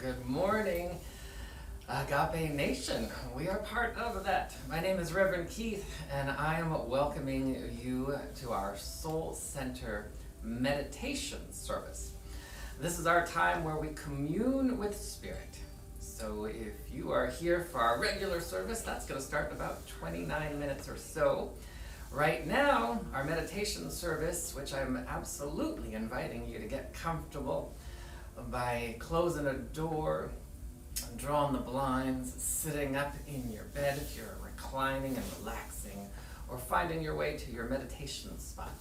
Good morning, Agape Nation. We are part of that. My name is Reverend Keith, and I am welcoming you to our Soul Center meditation service. This is our time where we commune with Spirit. So if you are here for our regular service, that's going to start in about 29 minutes or so. Right now, our meditation service, which I'm absolutely inviting you to get comfortable by closing a door, drawing the blinds, sitting up in your bed if you're reclining and relaxing, or finding your way to your meditation spot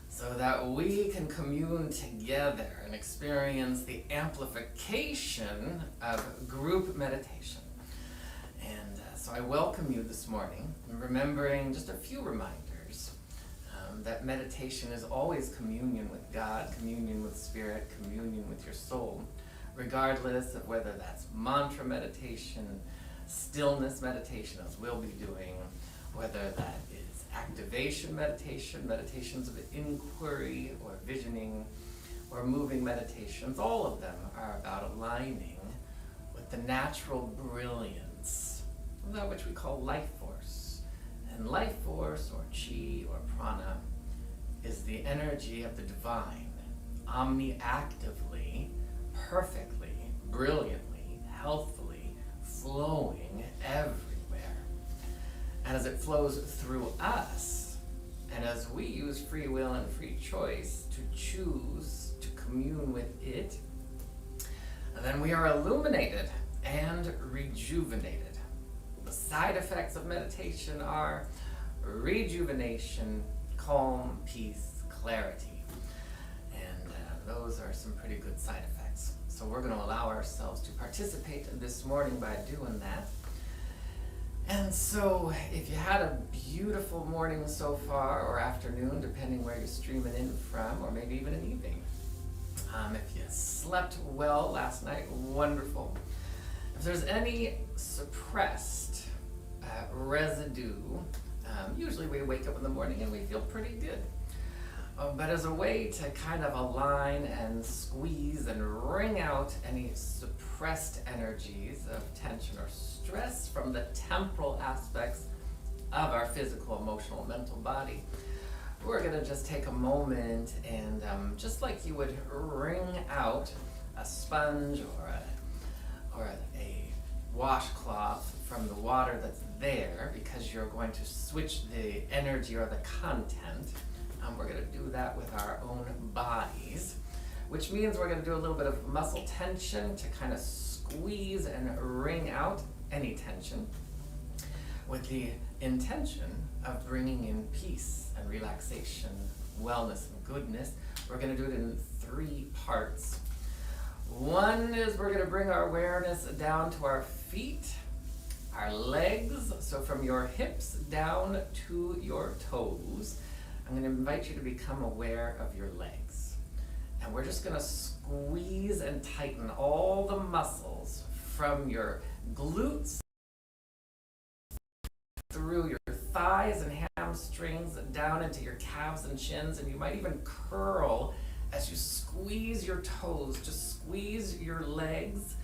so that we can commune together and experience the amplification of group meditation. And so I welcome you this morning, remembering just a few reminders that meditation is always communion with God, communion with Spirit, communion with your soul, regardless of whether that's mantra meditation, stillness meditation, as we'll be doing, whether that is activation meditation, meditations of inquiry or visioning, or moving meditations. All of them are about aligning with the natural brilliance, that which we call life force. And life force, or chi, or prana, is the energy of the divine, omni-actively, perfectly, brilliantly, healthfully, flowing everywhere. And as it flows through us, and as we use free will and free choice to choose to commune with it, then we are illuminated and rejuvenated. The side effects of meditation are rejuvenation, calm, peace, clarity. And those are some pretty good side effects. So we're going to allow ourselves to participate this morning by doing that. And so if you had a beautiful morning so far, or afternoon, depending where you're streaming in from, or maybe even an evening. If you slept well last night, wonderful. If there's any suppressed residue, usually we wake up in the morning and we feel pretty good. But as a way to kind of align and squeeze and wring out any suppressed energies of tension or stress from the temporal aspects of our physical, emotional, mental body, we're going to just take a moment and just like you would wring out a sponge or a washcloth from the water that's there, because you're going to switch the energy or the content. We're going to do that with our own bodies, which means we're going to do a little bit of muscle tension to kind of squeeze and wring out any tension, with the intention of bringing in peace and relaxation, wellness and goodness. We're going to do it in 3 parts. One is we're going to bring our awareness down to our feet, our legs, so from your hips down to your toes. I'm going to invite you to become aware of your legs. And we're just going to squeeze and tighten all the muscles from your glutes through your thighs and hamstrings down into your calves and shins, and you might even curl as you squeeze your toes. Just squeeze your legs,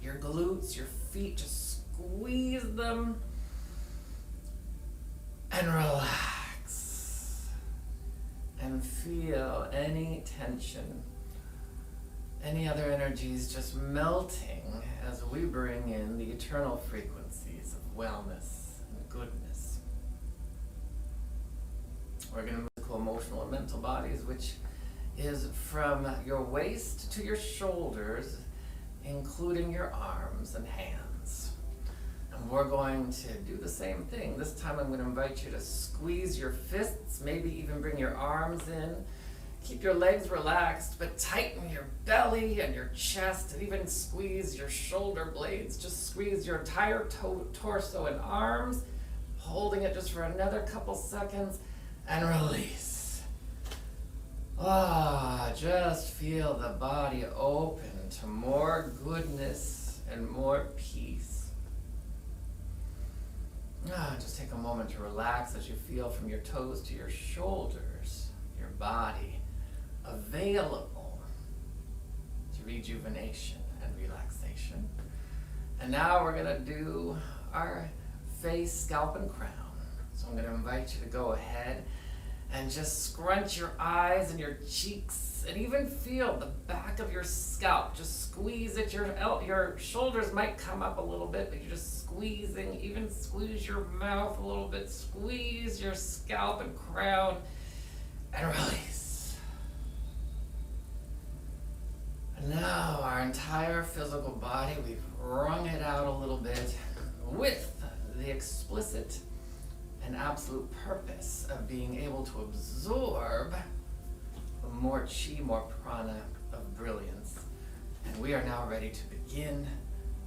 your glutes, your feet, just squeeze them and relax and feel any tension, any other energies just melting as we bring in the eternal frequencies of wellness and goodness. We're going to physical, emotional, and mental bodies, which is from your waist to your shoulders, including your arms and hands. And we're going to do the same thing. This time I'm going to invite you to squeeze your fists, maybe even bring your arms in. Keep your legs relaxed, but tighten your belly and your chest, and even squeeze your shoulder blades. Just squeeze your entire torso and arms, holding it just for another couple seconds, and release. Just feel the body open to more goodness and more peace. Just take a moment to relax as you feel from your toes to your shoulders, your body available to rejuvenation and relaxation. And now we're gonna do our face, scalp, and crown. So I'm gonna invite you to go ahead and just scrunch your eyes and your cheeks and even feel the back of your scalp. Just squeeze it. Your shoulders might come up a little bit, but you're just squeezing. Even squeeze your mouth a little bit. Squeeze your scalp and crown and release. And now our entire physical body, we've wrung it out a little bit with the explicit and absolute purpose of being able to absorb more chi, more prana of brilliance. And we are now ready to begin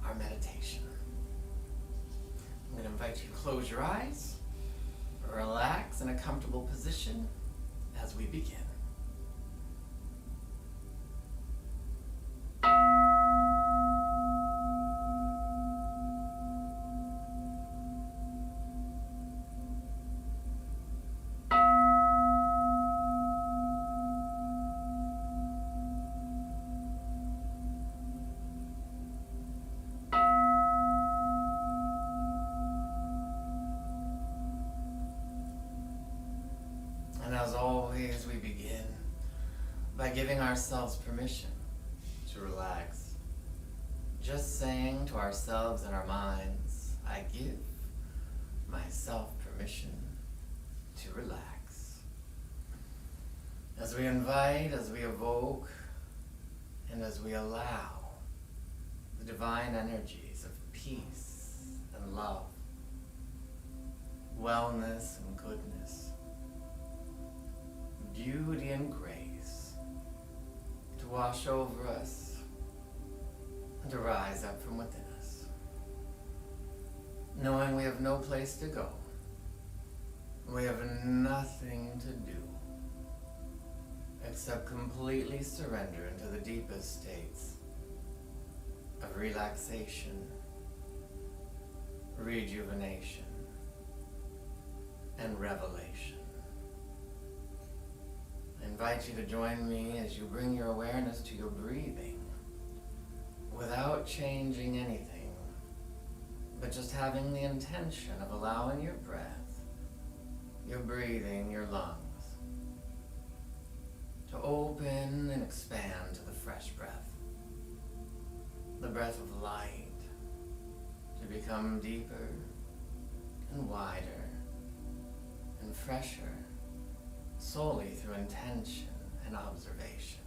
our meditation. I'm going to invite you to close your eyes, relax in a comfortable position as we begin. And as always, we begin by giving ourselves permission to relax. Just saying to ourselves and our minds, I give myself permission to relax. As we invite, as we evoke, and as we allow the divine energies of peace and love, wellness and goodness, beauty and grace to wash over us and to rise up from within us. Knowing we have no place to go, we have nothing to do except completely surrender into the deepest states of relaxation, rejuvenation, and revelation. I invite you to join me as you bring your awareness to your breathing without changing anything, but just having the intention of allowing your breath, your breathing, your lungs to open and expand to the fresh breath, the breath of light, to become deeper and wider and fresher, solely through intention and observation.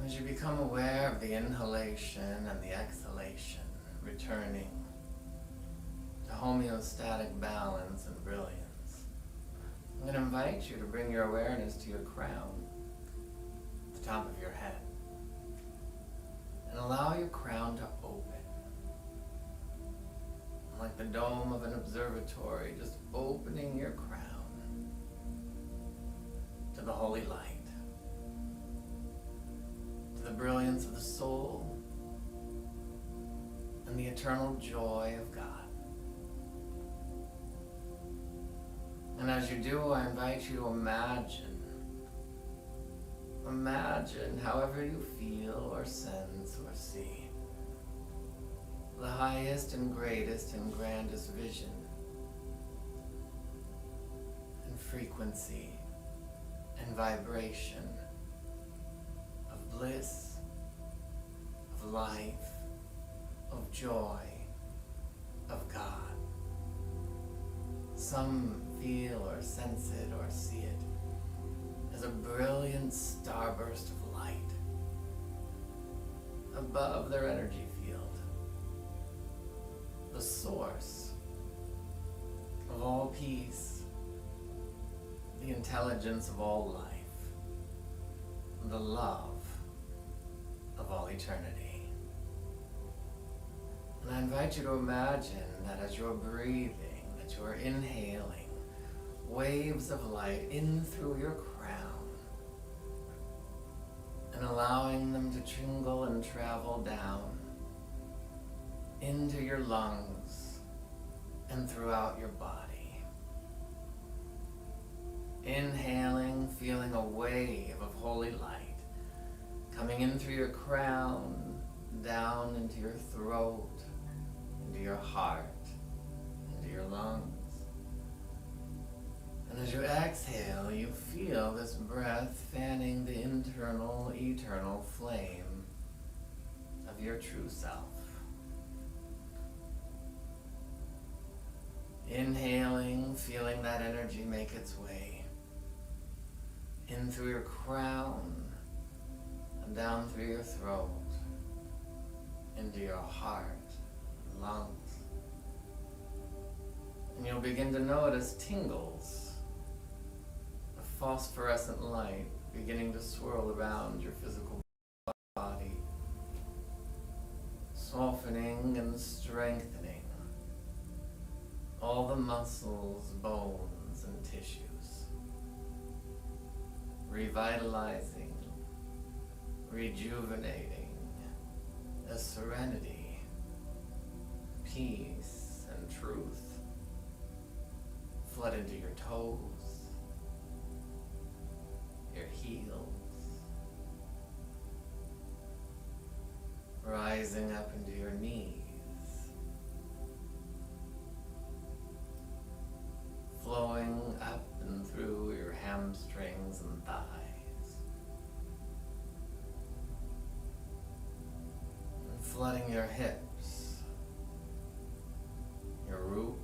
As you become aware of the inhalation and the exhalation, returning to homeostatic balance and brilliance, I'm going to invite you to bring your awareness to your crown, the top of your head, and allow your crown to open. Like the dome of an observatory, just opening your crown to the holy light, to the brilliance of the soul and the eternal joy of God. And as you do, I invite you to imagine however you feel or sense or see the highest and greatest and grandest vision and frequency and vibration of bliss, of life, of joy, of God. Some feel or sense it or see it as a brilliant starburst of light above their energy field, the source of all peace, the intelligence of all life, the love of all eternity. And I invite you to imagine that as you're breathing, that you're inhaling waves of light in through your crown and allowing them to tingle and travel down into your lungs and throughout your body. Inhaling, feeling a wave of holy light coming flowing in through your crown, down into your throat, into your heart, into your lungs. And as you exhale, you feel this breath fanning the internal, eternal flame of your true self. Inhaling, feeling that energy make its way in through your crown and down through your throat, into your heart and lungs. And you'll begin to notice tingles of phosphorescent light beginning to swirl around your physical body, softening and strengthening all the muscles, bones, and tissues, revitalizing, rejuvenating a serenity, peace, and truth flood into your toes, your heels, rising up into your knees, flowing up and through your hamstrings and thighs, and flooding your hips, your root.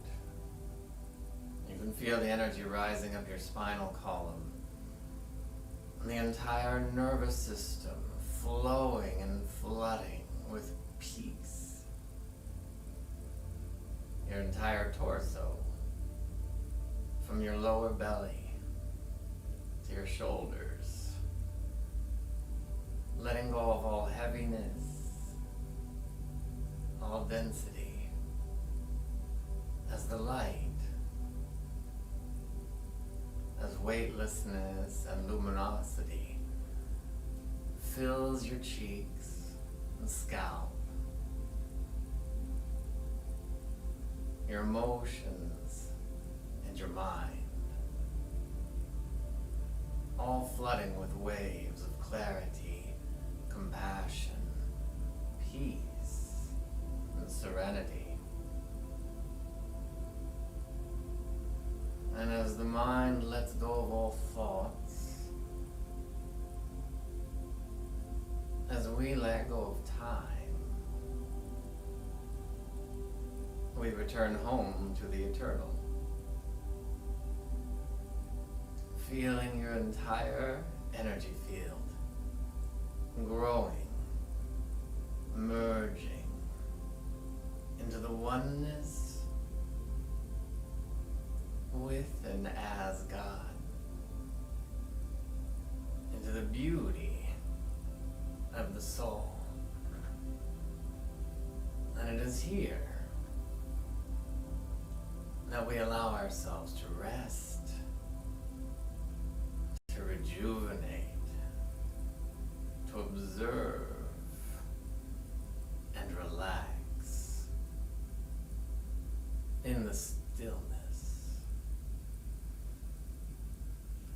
You can feel the energy rising up your spinal column, and the entire nervous system flowing and flooding with peace. Your entire torso, from your lower belly to your shoulders, letting go of all heaviness, all density, as the light, as weightlessness and luminosity fills your cheeks and scalp, your emotions and your mind, all flooding with waves of clarity, compassion, peace, and serenity. And as the mind lets go of all thoughts, as we let go of time, we return home to the eternal, feeling your entire energy field growing, merging into the oneness with and as God, into the beauty of the soul. And it is here that we allow ourselves to rest, to rejuvenate, to observe and relax in the stillness.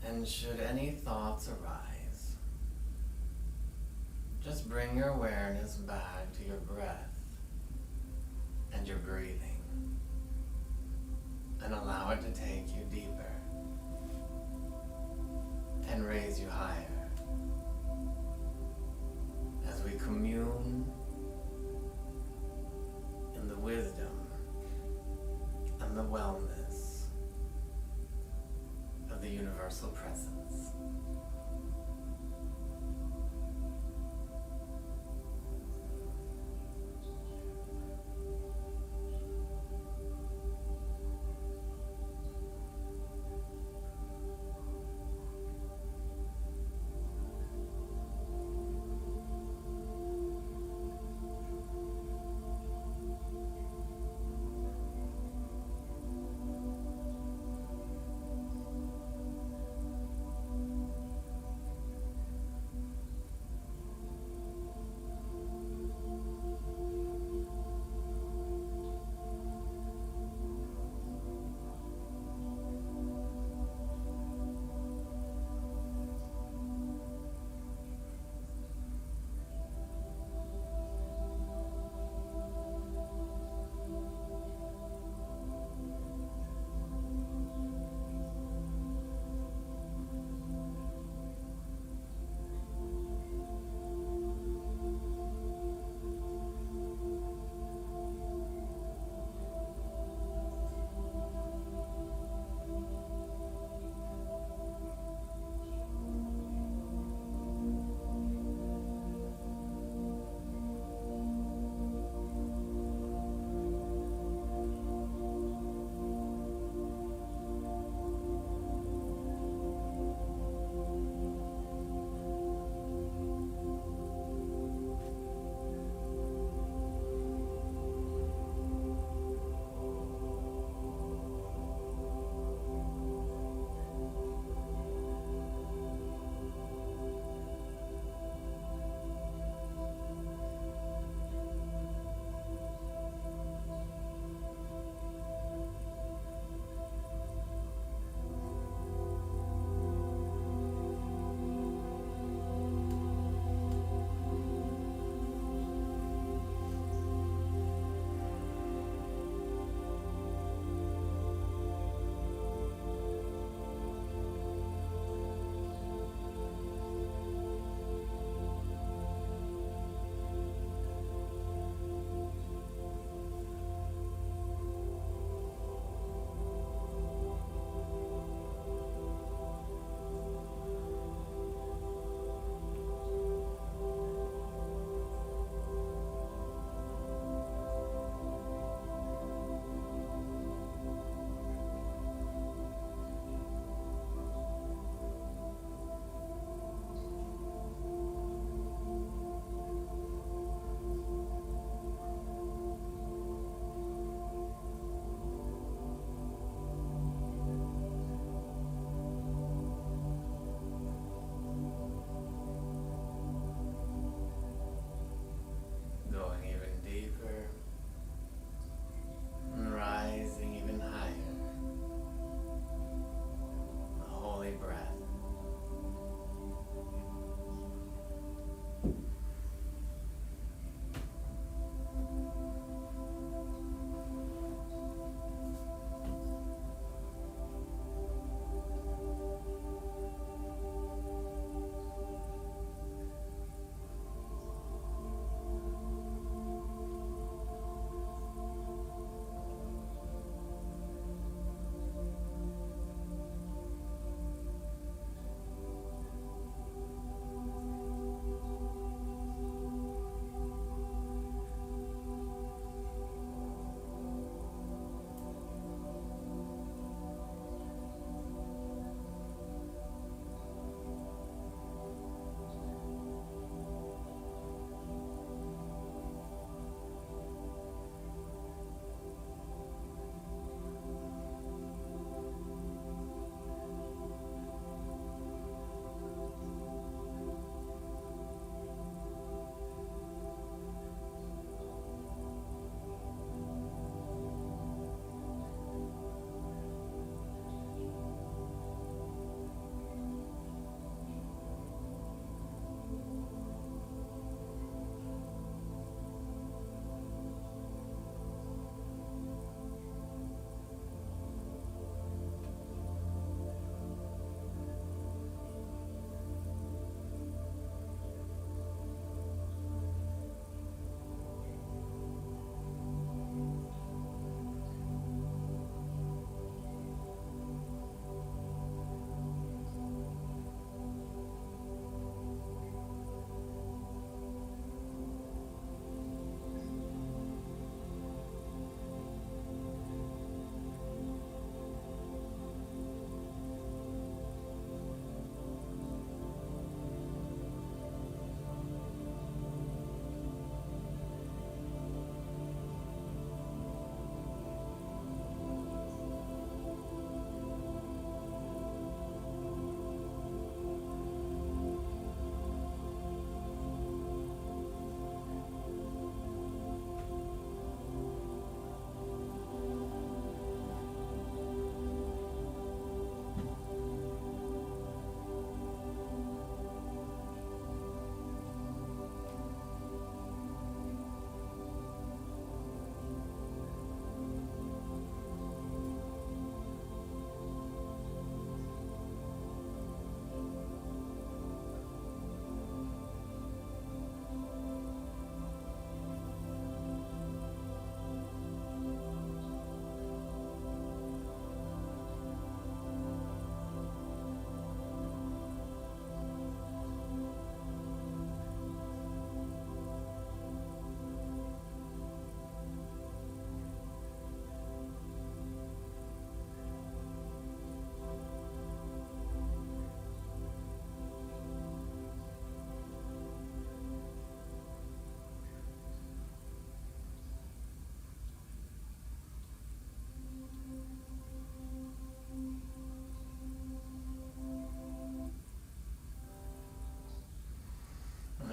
And should any thoughts arise, just bring your awareness back to your breath and your breathing, and allow it to take you deeper and raise you higher as we commune in the wisdom and the wellness of the universal presence.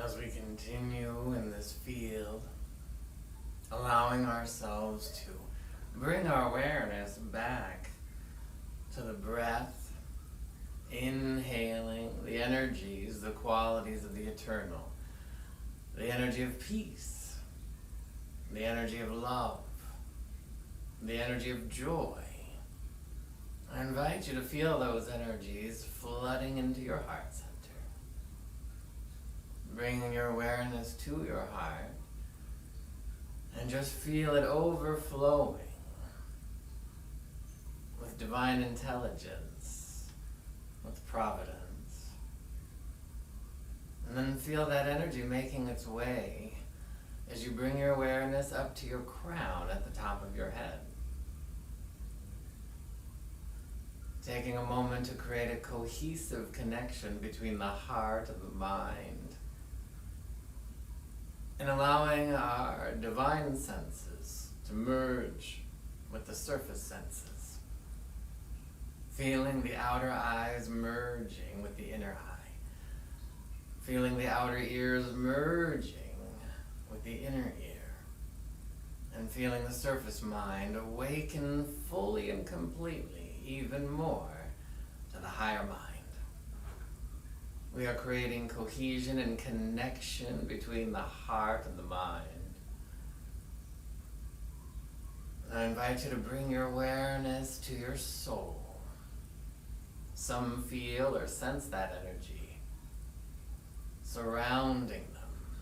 As we continue in this field, allowing ourselves to bring our awareness back to the breath, inhaling the energies, the qualities of the eternal, the energy of peace, the energy of love, the energy of joy. I invite you to feel those energies flooding into your heart center, bringing your awareness to your heart, and just feel it overflowing with divine intelligence, with providence. And then feel that energy making its way as you bring your awareness up to your crown at the top of your head. Taking a moment to create a cohesive connection between the heart and the mind, and allowing our divine senses to merge with the surface senses. Feeling the outer eyes merging with the inner eye. Feeling the outer ears merging with the inner ear. And feeling the surface mind awaken fully and completely, even more, to the higher mind. We are creating cohesion and connection between the heart and the mind. And I invite you to bring your awareness to your soul. Some feel or sense that energy surrounding them.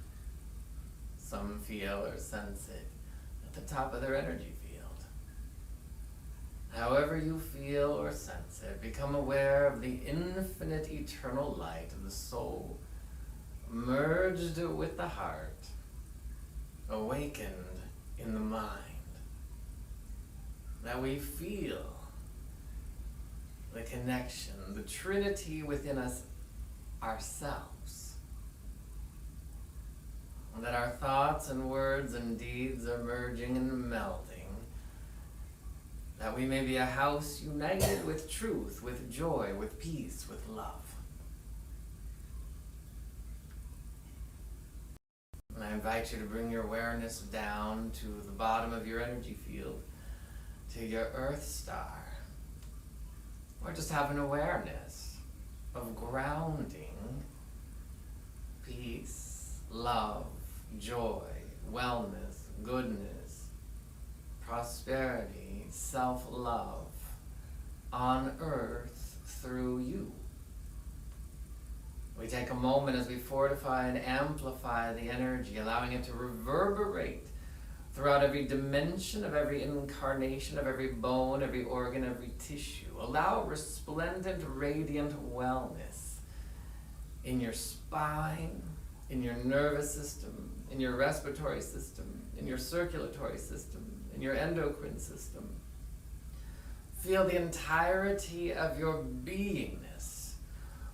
Some feel or sense it at the top of their energy field. However you feel or sense it, become aware of the infinite eternal light of the soul, merged with the heart, awakened in the mind. That we feel the connection, the Trinity within us ourselves. And that our thoughts and words and deeds are merging and melding. That we may be a house united with truth, with joy, with peace, with love. And I invite you to bring your awareness down to the bottom of your energy field, to your Earth star. Or just have an awareness of grounding, peace, love, joy, wellness, goodness, prosperity, self-love on earth through you. We take a moment as we fortify and amplify the energy, allowing it to reverberate throughout every dimension of every incarnation, of every bone, every organ, every tissue. Allow resplendent, radiant wellness in your spine, in your nervous system, in your respiratory system, in your circulatory system, in your endocrine system. Feel the entirety of your beingness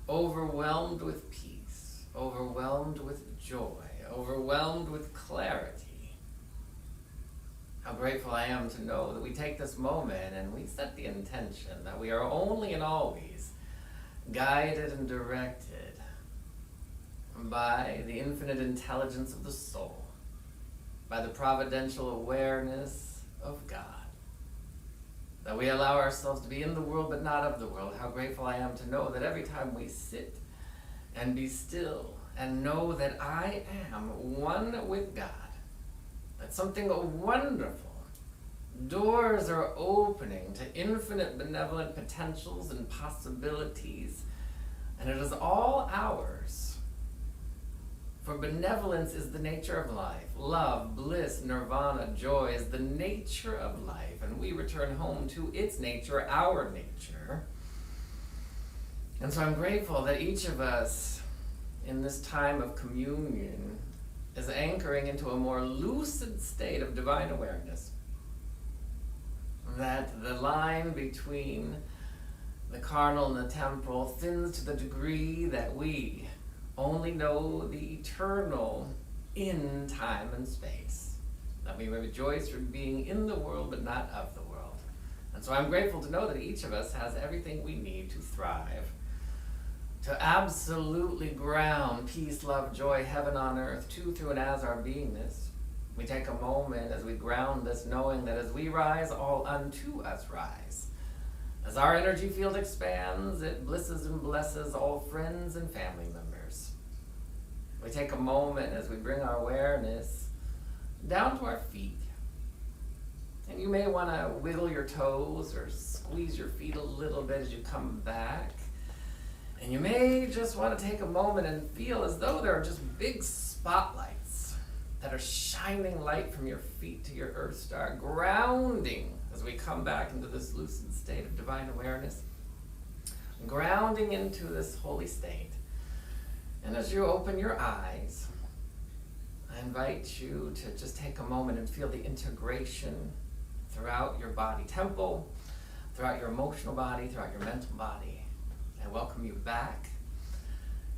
overwhelmed with peace, overwhelmed with joy, overwhelmed with clarity. How grateful I am to know that we take this moment and we set the intention that we are only and always guided and directed by the infinite intelligence of the soul, by the providential awareness of God. That we allow ourselves to be in the world but not of the world. How grateful I am to know that every time we sit and be still and know that I am one with God, that something wonderful, doors are opening to infinite benevolent potentials and possibilities, and it is all ours. For benevolence is the nature of life. Love, bliss, nirvana, joy is the nature of life, and we return home to its nature, our nature. And so I'm grateful that each of us in this time of communion is anchoring into a more lucid state of divine awareness. That the line between the carnal and the temporal thins to the degree that we only know the eternal in time and space. That we rejoice for being in the world but not of the world. And so I'm grateful to know that each of us has everything we need to thrive. to absolutely ground peace, love, joy, heaven on earth, to, through, and as our beingness. We take a moment as we ground this, knowing that as we rise, all unto us rise. As our energy field expands, it blisses and blesses all friends and family members. We take a moment as we bring our awareness down to our feet. And you may want to wiggle your toes or squeeze your feet a little bit as you come back. And you may just want to take a moment and feel as though there are just big spotlights that are shining light from your feet to your earth star, grounding as we come back into this lucid state of divine awareness, grounding into this holy state. And as you open your eyes, I invite you to just take a moment and feel the integration throughout your body temple, throughout your emotional body, throughout your mental body. I welcome you back.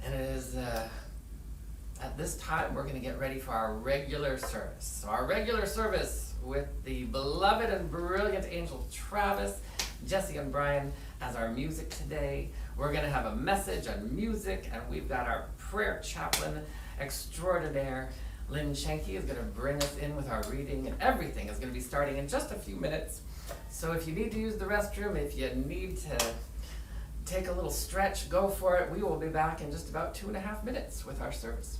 And it is at this time we're going to get ready for our regular service. So our regular service with the beloved and brilliant angel Travis, Jesse, and Brian as our music today. We're going to have a message on music, and we've got our prayer chaplain extraordinaire, Lynn Shanky, is going to bring us in with our reading, and everything is going to be starting in just a few minutes. So if you need to use the restroom, if you need to take a little stretch, go for it. We will be back in just about 2.5 minutes with our service.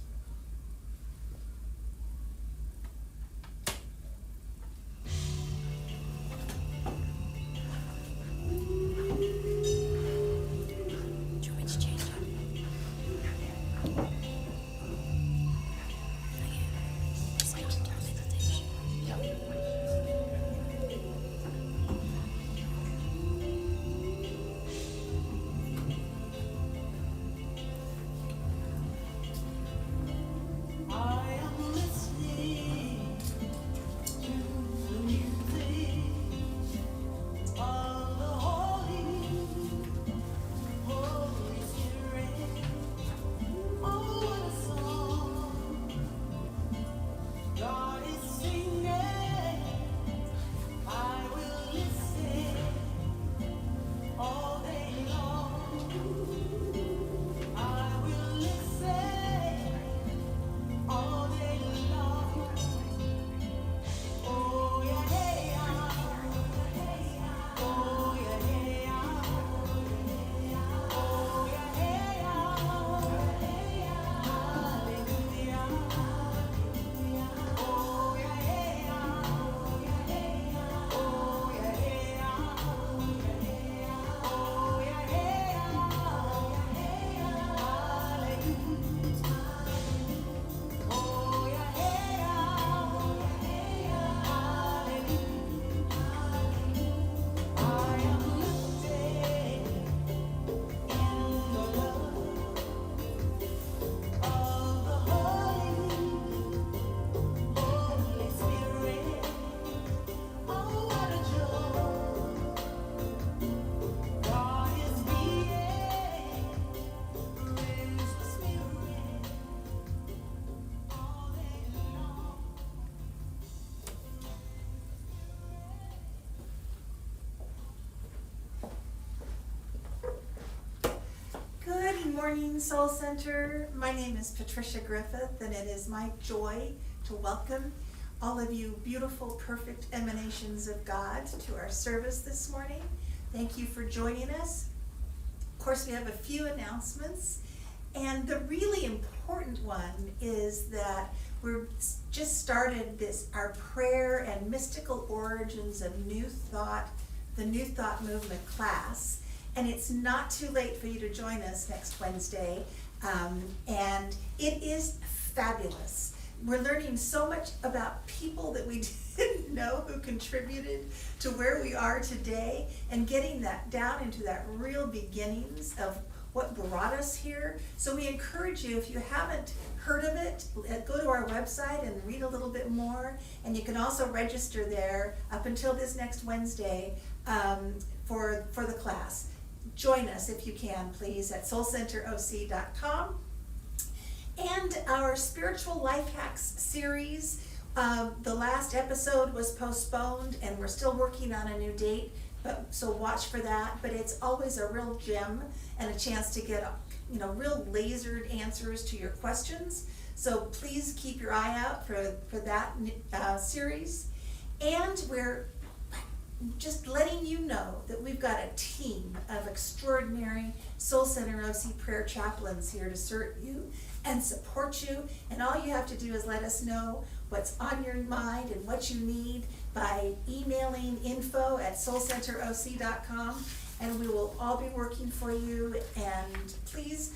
Good morning, Soul Center. My name is Patricia Griffith, and it is my joy to welcome all of you beautiful, perfect emanations of God to our service this morning. Thank you for joining us. Of course, we have a few announcements, and the really important one is that we're just started our prayer and mystical origins of New Thought, the New Thought Movement class. And it's not too late for you to join us next Wednesday. And it is fabulous. We're learning so much about people that we didn't know who contributed to where we are today, and getting that down into that real beginnings of what brought us here. So we encourage you, if you haven't heard of it, go to our website and read a little bit more. And you can also register there up until this next Wednesday for the class. Join us if you can, please, at soulcenteroc.com. And our Spiritual Life Hacks series, the last episode was postponed, and we're still working on a new date, so watch for that. But it's always a real gem and a chance to get real lasered answers to your questions. So please keep your eye out for that series. And we're just letting you know that we've got a team of extraordinary Soul Center OC prayer chaplains here to serve you and support you. And all you have to do is let us know what's on your mind and what you need by emailing info@soulcenteroc.com, and we will all be working for you. And please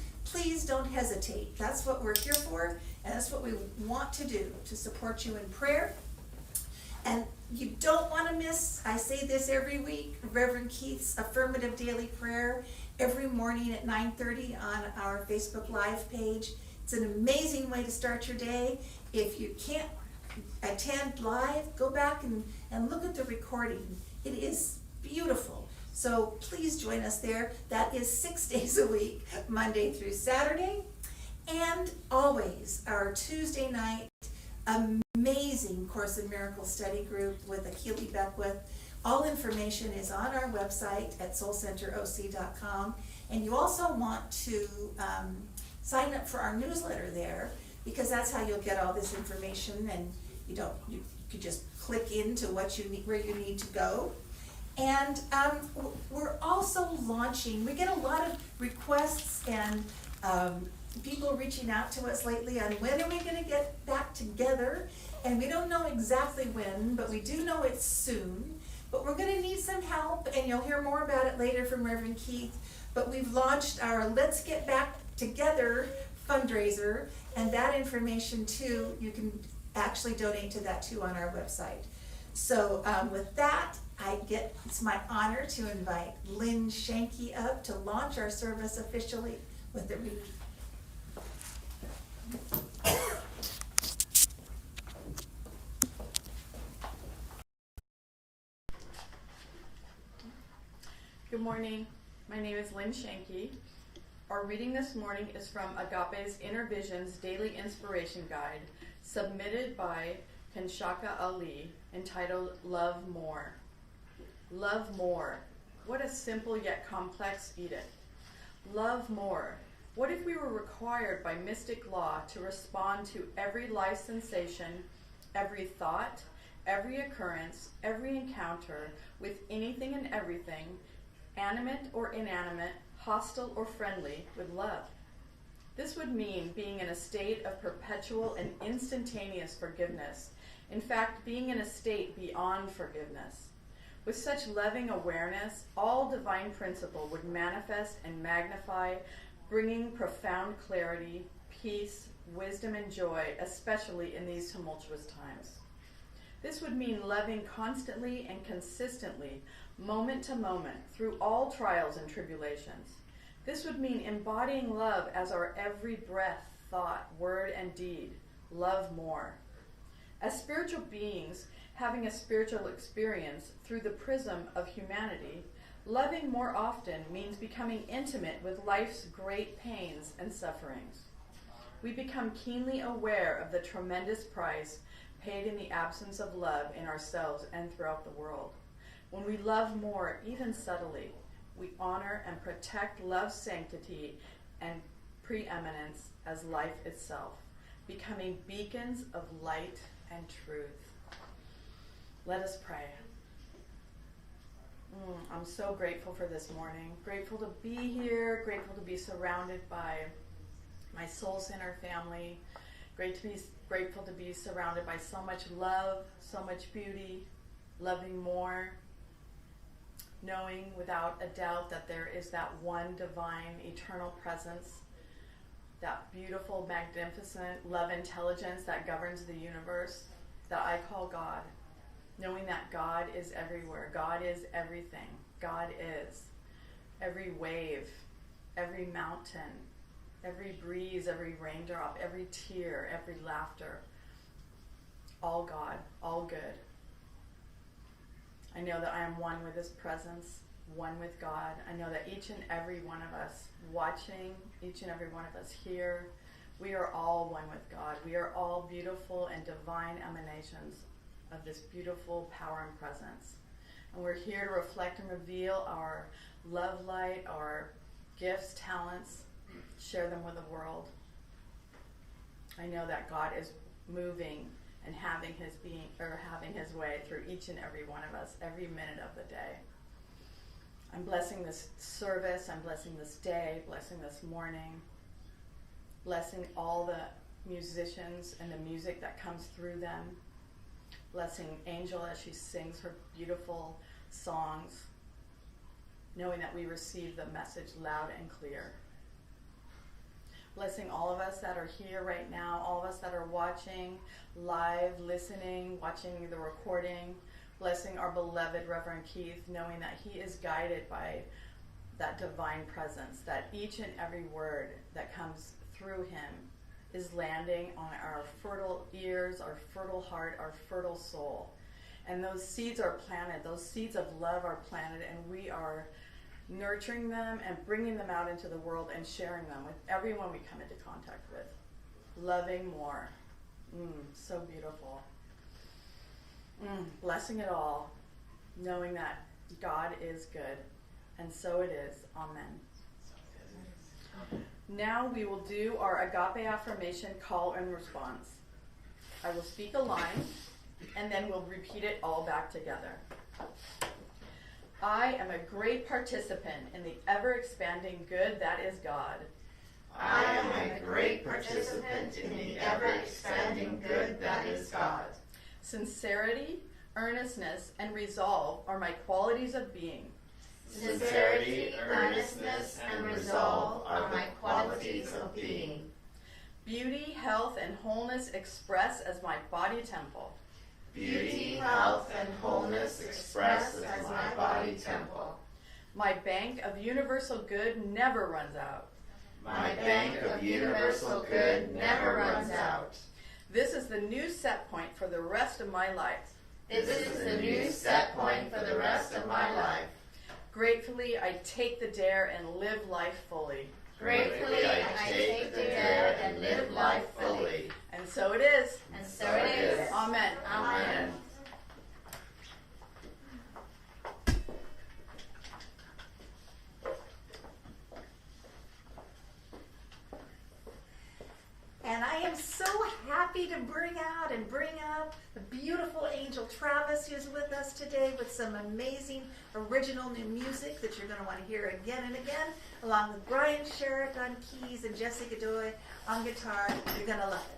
don't hesitate. That's what we're here for, and that's what we want to do, to support you in prayer. And you don't want to miss, I say this every week, Reverend Keith's Affirmative Daily Prayer every morning at 9:30 on our Facebook Live page. It's an amazing way to start your day. If you can't attend live, go back and look at the recording. It is beautiful. So please join us there. That is 6 days a week, Monday through Saturday. And always our Tuesday night amazing Course in Miracles study group with Achille Beckwith. All information is on our website at soulcenteroc.com. And you also want to sign up for our newsletter there, because that's how you'll get all this information, and you could just click into what you need, where you need to go. And we're also launching, we get a lot of requests and people reaching out to us lately on when are we going to get back together, and we don't know exactly when, but we do know it's soon. But we're going to need some help, and you'll hear more about it later from Reverend Keith. But we've launched our Let's Get Back Together fundraiser, and that information too, you can actually donate to that too on our website. So with that, it's my honor to invite Lynn Shanky up to launch our service officially with the reading. Good morning. My name is Lynn Shanky. Our reading this morning is from Agape's Inner Visions Daily Inspiration Guide, submitted by Kanshaka Ali, entitled Love More. Love more. What a simple yet complex edict. Love more. What if we were required by mystic law to respond to every life sensation, every thought, every occurrence, every encounter with anything and everything, animate or inanimate, hostile or friendly, with love? This would mean being in a state of perpetual and instantaneous forgiveness. In fact, being in a state beyond forgiveness. With such loving awareness, all divine principle would manifest and magnify, bringing profound clarity, peace, wisdom, and joy, especially in these tumultuous times. This would mean loving constantly and consistently, moment to moment, through all trials and tribulations. This would mean embodying love as our every breath, thought, word, and deed. Love more. As spiritual beings, having a spiritual experience through the prism of humanity, loving more often means becoming intimate with life's great pains and sufferings. We become keenly aware of the tremendous price paid in the absence of love in ourselves and throughout the world. When we love more, even subtly, we honor and protect love's sanctity and preeminence as life itself, becoming beacons of light and truth. Let us pray. I'm so grateful for this morning. Grateful to be here. Grateful to be surrounded by my Soul Center family. Grateful to be surrounded by so much love, so much beauty, loving more, knowing without a doubt that there is that one divine, eternal presence, that beautiful, magnificent love intelligence that governs the universe, that I call God. Knowing that God is everywhere. God is everything. God is every wave, every mountain, every breeze, every raindrop, every tear, every laughter. All God, all good. I know that I am one with His presence, one with God. I know that each and every one of us watching, each and every one of us here, we are all one with God. We are all beautiful and divine emanations of this beautiful power and presence. And we're here to reflect and reveal our love light, our gifts, talents, share them with the world. I know that God is moving and having his way through each and every one of us every minute of the day. I'm blessing this service, I'm blessing this day, blessing this morning, blessing all the musicians and the music that comes through them, blessing Angel as she sings her beautiful songs, knowing that we receive the message loud and clear. Blessing all of us that are here right now, all of us that are watching, live, listening, watching the recording. Blessing our beloved Reverend Keith, knowing that he is guided by that divine presence, that each and every word that comes through him is landing on our fertile ears, our fertile heart, our fertile soul. And those seeds are planted, those seeds of love are planted, and we are nurturing them and bringing them out into the world and sharing them with everyone we come into contact with. Loving more. So beautiful. Blessing it all, knowing that God is good, and so it is. Amen. Now we will do our agape affirmation call and response. I will speak a line, and then we'll repeat it all back together. I am a great participant in the ever-expanding good that is God. I am a great participant in the ever-expanding good that is God. Sincerity, earnestness, and resolve are my qualities of being. Sincerity, earnestness, and resolve are my qualities of being. Beauty, health, and wholeness express as my body temple. Beauty, health, and wholeness express as my body temple. My bank of universal good never runs out. My bank of universal good never runs out. This is the new set point for the rest of my life. This is the new set point for the rest of my life. Gratefully, I take the dare and live life fully. Gratefully, I take the dare and live life fully. And so it is. And so it is. Amen. Amen. And I am so happy to bring up the beautiful Angel Travis, who's with us today with some amazing original new music that you're going to want to hear again and again, along with Brian Sherrick on keys and Jessica Doy on guitar. You're going to love it.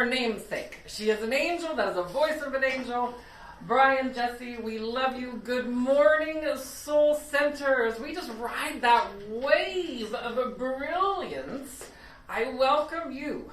her namesake. She is an angel, that is a voice of an angel. Brian, Jesse, we love you. Good morning, Soul Centers. We just ride that wave of brilliance. I welcome you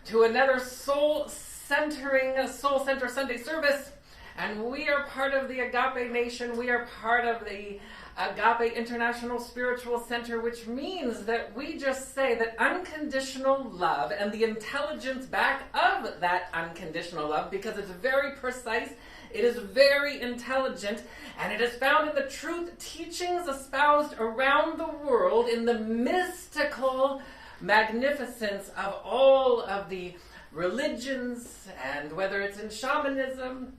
to another Soul Center Sunday service. And we are part of the Agape Nation. We are part of the Agape International Spiritual Center, which means that we just say that unconditional love and the intelligence back of that unconditional love, because it's very precise, it is very intelligent, and it is found in the truth teachings espoused around the world in the mystical magnificence of all of the religions, and whether it's in shamanism,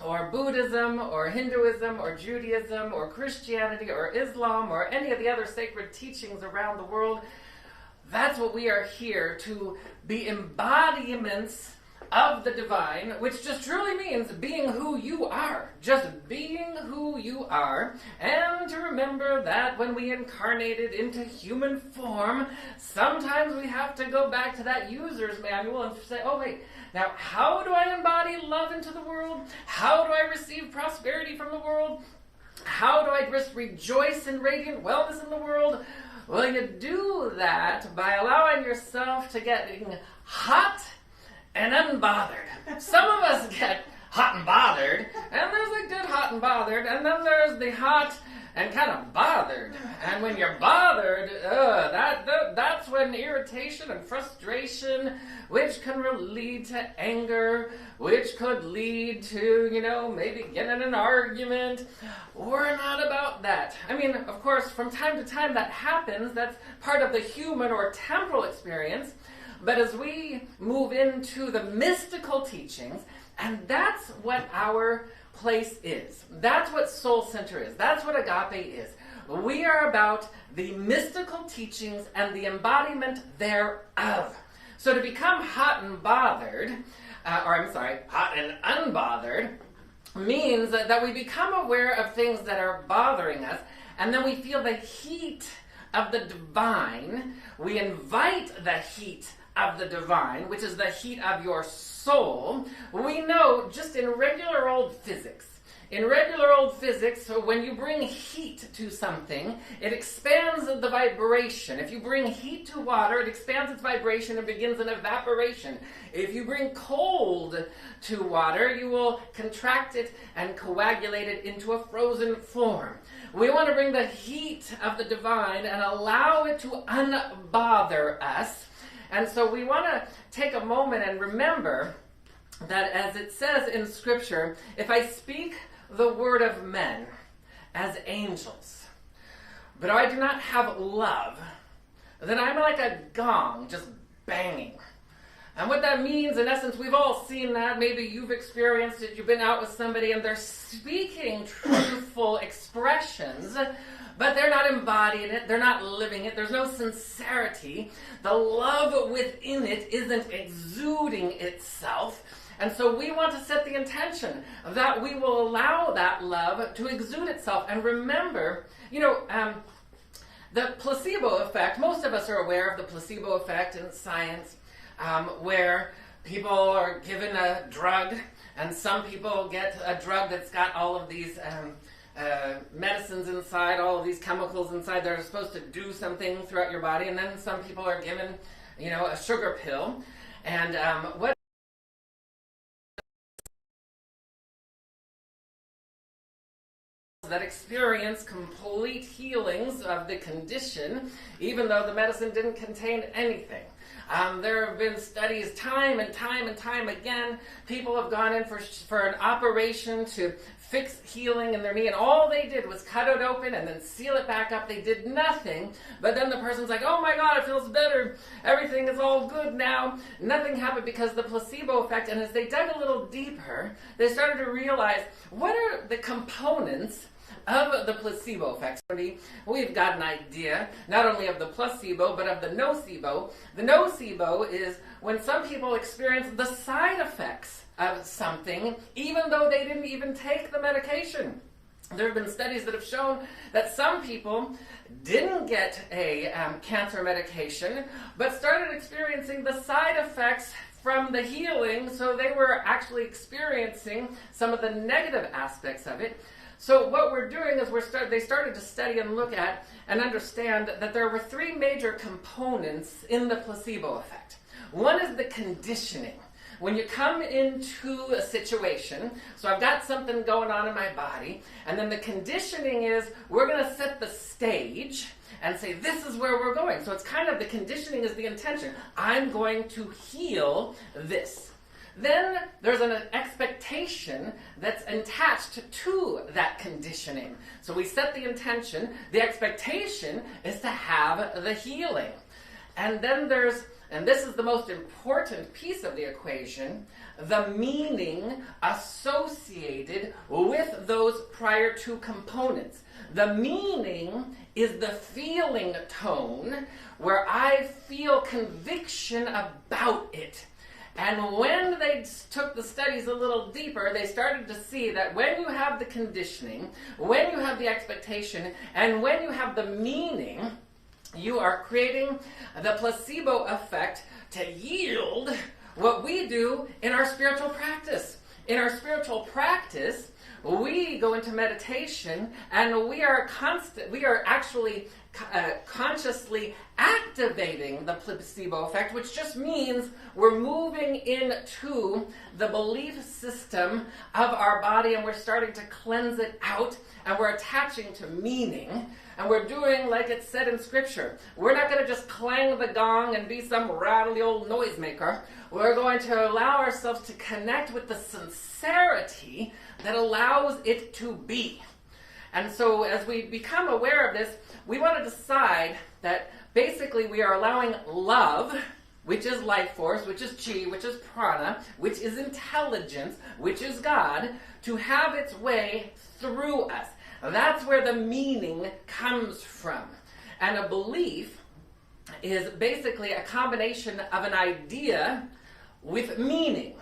or Buddhism, or Hinduism, or Judaism, or Christianity, or Islam, or any of the other sacred teachings around the world. That's what we are here to be embodiments of the divine, which just truly means being who you are. Just being who you are. And to remember that when we incarnated into human form, sometimes we have to go back to that user's manual and say, oh wait, now how do I embody love into the world? How do I receive prosperity from the world? How do I just rejoice in radiant wellness in the world? Well, you do that by allowing yourself to getting hot and unbothered. Some of us get hot and bothered, and there's a good hot and bothered, and then there's the hot and kind of bothered. And when you're bothered, that's when irritation and frustration, which can lead to anger, which could lead to, maybe getting in an argument. We're not about that. I mean, of course, from time to time that happens. That's part of the human or temporal experience. But as we move into the mystical teachings, and that's what our place is. That's what Soul Center is. That's what Agape is. We are about the mystical teachings and the embodiment thereof. So to become hot and bothered, hot and unbothered, means that we become aware of things that are bothering us, and then we feel the heat of the divine. We invite the heat of the divine, which is the heat of your soul. We know just in regular old physics, so when you bring heat to something, it expands the vibration. If you bring heat to water, it expands its vibration and begins an evaporation. If you bring cold to water, you will contract it and coagulate it into a frozen form. We want to bring the heat of the divine and allow it to unbother us. And so we want to take a moment and remember that, as it says in Scripture, if I speak the word of men as angels, but I do not have love, then I'm like a gong just banging. And what that means, in essence, we've all seen that. Maybe you've experienced it. You've been out with somebody and they're speaking truthful expressions, but they're not embodying it. They're not living it. There's no sincerity. The love within it isn't exuding itself. And so we want to set the intention that we will allow that love to exude itself. And remember, the placebo effect. Most of us are aware of the placebo effect in science, where people are given a drug, and some people get a drug that's got all of these medicines inside, all of these chemicals inside that are supposed to do something throughout your body, and then some people are given, a sugar pill. And what that experience complete healings of the condition, even though the medicine didn't contain anything. There have been studies time and time again. People have gone in for an operation to fix healing in their knee, and all they did was cut it open and then seal it back up. They did nothing, but then the person's like, oh my God, it feels better. Everything is all good now. Nothing happened because the placebo effect. And as they dug a little deeper, they started to realize, what are the components of the placebo effect? We've got an idea not only of the placebo but of the nocebo. The nocebo is when some people experience the side effects of something even though they didn't even take the medication. There have been studies that have shown that some people didn't get a cancer medication but started experiencing the side effects from the healing, so they were actually experiencing some of the negative aspects of it. So what we're doing is they started to study and look at and understand that there were three major components in the placebo effect. One is the conditioning. When you come into a situation, so I've got something going on in my body, and then the conditioning is we're going to set the stage and say this is where we're going. So it's kind of the conditioning is the intention. I'm going to heal this. Then there's an expectation that's attached to that conditioning. So we set the intention. The expectation is to have the healing. And then and this is the most important piece of the equation, the meaning associated with those prior two components. The meaning is the feeling tone where I feel conviction about it. And when they took the studies a little deeper, they started to see that when you have the conditioning, when you have the expectation, and when you have the meaning, you are creating the placebo effect to yield what we do in our spiritual practice. In our spiritual practice, we go into meditation and we are actually consciously activating the placebo effect, which just means we're moving into the belief system of our body and we're starting to cleanse it out and we're attaching to meaning. And we're doing like it said in Scripture. We're not going to just clang the gong and be some rattly old noisemaker. We're going to allow ourselves to connect with the sincerity that allows it to be. And so as we become aware of this, we want to decide that basically we are allowing love, which is life force, which is chi, which is prana, which is intelligence, which is God, to have its way through us. That's where the meaning comes from. And a belief is basically a combination of an idea with meaning.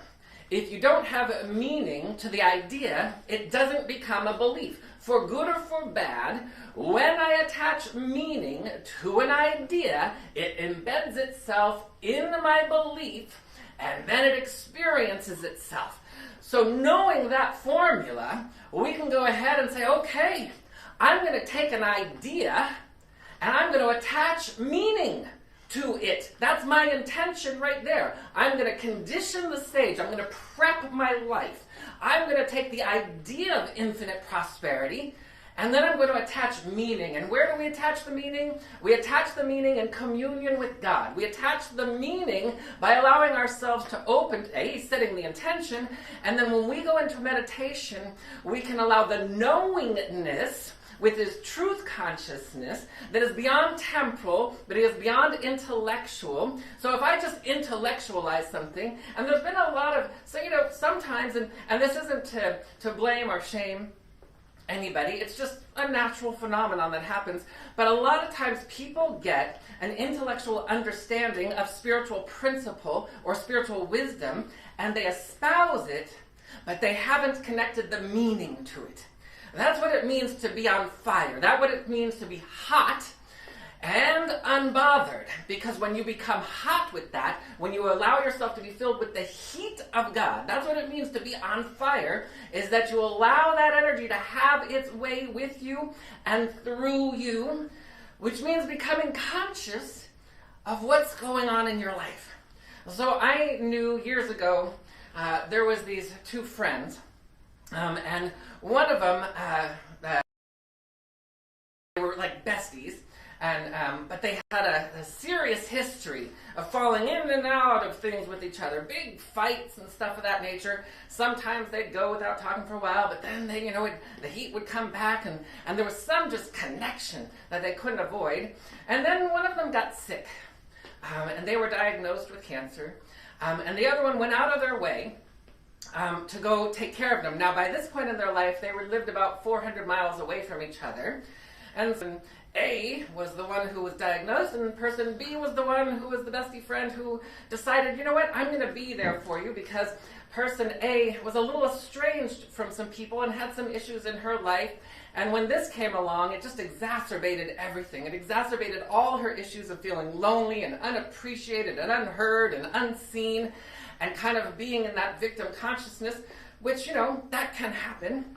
If you don't have meaning to the idea, it doesn't become a belief. For good or for bad, when I attach meaning to an idea, it embeds itself in my belief, and then it experiences itself. So knowing that formula, we can go ahead and say, okay, I'm going to take an idea and I'm going to attach meaning to it. That's my intention right there. I'm going to condition the stage. I'm going to prep my life. I'm going to take the idea of infinite prosperity and then I'm going to attach meaning. And where do we attach the meaning? We attach the meaning in communion with God. We attach the meaning by allowing ourselves to open, setting the intention, and then when we go into meditation, we can allow the knowingness with his truth consciousness that is beyond temporal, but is beyond intellectual. So if I just intellectualize something, and there's been a lot of, sometimes, and this isn't to blame or shame anybody, it's just a natural phenomenon that happens, but a lot of times people get an intellectual understanding of spiritual principle or spiritual wisdom, and they espouse it, but they haven't connected the meaning to it. That's what it means to be on fire. That's what it means to be hot and unbothered. Because when you become hot with that, when you allow yourself to be filled with the heat of God, that's what it means to be on fire, is that you allow that energy to have its way with you and through you, which means becoming conscious of what's going on in your life. So I knew years ago, there was these two friends, and one of them, they were like besties, and but they had a serious history of falling in and out of things with each other, big fights and stuff of that nature. Sometimes they'd go without talking for a while, but then they, the heat would come back, and there was some just connection that they couldn't avoid. And then one of them got sick, and they were diagnosed with cancer, and the other one went out of their way to go take care of them. Now, by this point in their life, they lived about 400 miles away from each other. And person A was the one who was diagnosed, and person B was the one who was the bestie friend who decided, you know what, I'm going to be there for you, because person A was a little estranged from some people and had some issues in her life. And when this came along, it just exacerbated everything. It exacerbated all her issues of feeling lonely and unappreciated and unheard and unseen. and kind of being in that victim consciousness, which, that can happen.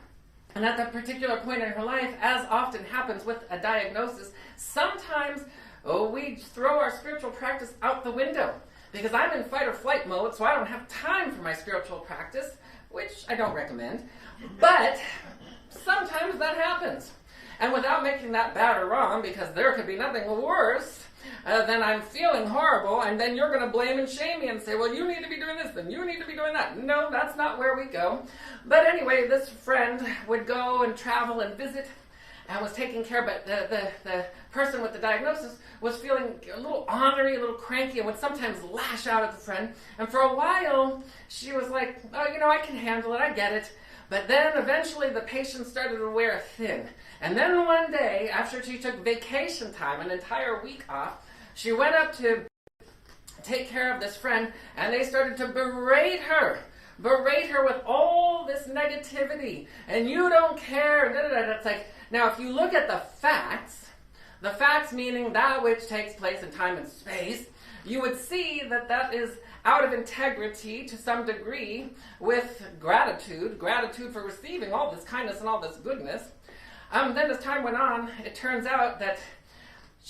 And at that particular point in her life, as often happens with a diagnosis, sometimes we throw our spiritual practice out the window because I'm in fight or flight mode, so I don't have time for my spiritual practice, which I don't recommend. But sometimes that happens. And without making that bad or wrong, because there could be nothing worse than I'm feeling horrible, and then you're going to blame and shame me and say, well, you need to be doing this, and you need to be doing that. No, that's not where we go. But anyway, this friend would go and travel and visit and was taking care, but the person with the diagnosis was feeling a little ornery, a little cranky, and would sometimes lash out at the friend. And for a while, she was like, oh, I can handle it, I get it. But then eventually the patient started to wear thin. And then one day, after she took vacation time, an entire week off, she went up to take care of this friend, and they started to berate her with all this negativity, and you don't care, It's like, now if you look at the facts meaning that which takes place in time and space, you would see that that is out of integrity to some degree with gratitude for receiving all this kindness and all this goodness. Then as time went on, it turns out that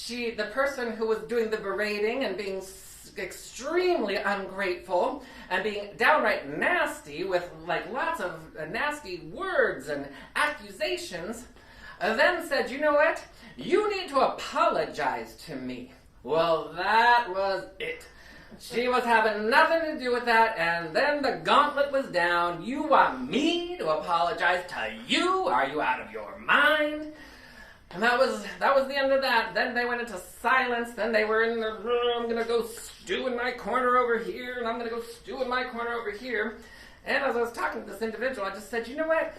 the person who was doing the berating and being extremely ungrateful and being downright nasty with like lots of nasty words and accusations, then said, you know what? You need to apologize to me. Well, that was it. She was having nothing to do with that, and then the gauntlet was down. You want me to apologize to you? Are you out of your mind? And that was the end of that. Then they went into silence. Then they were in the room. I'm going to go stew in my corner over here, and I'm going to go stew in my corner over here. And as I was talking to this individual, I just said, you know what?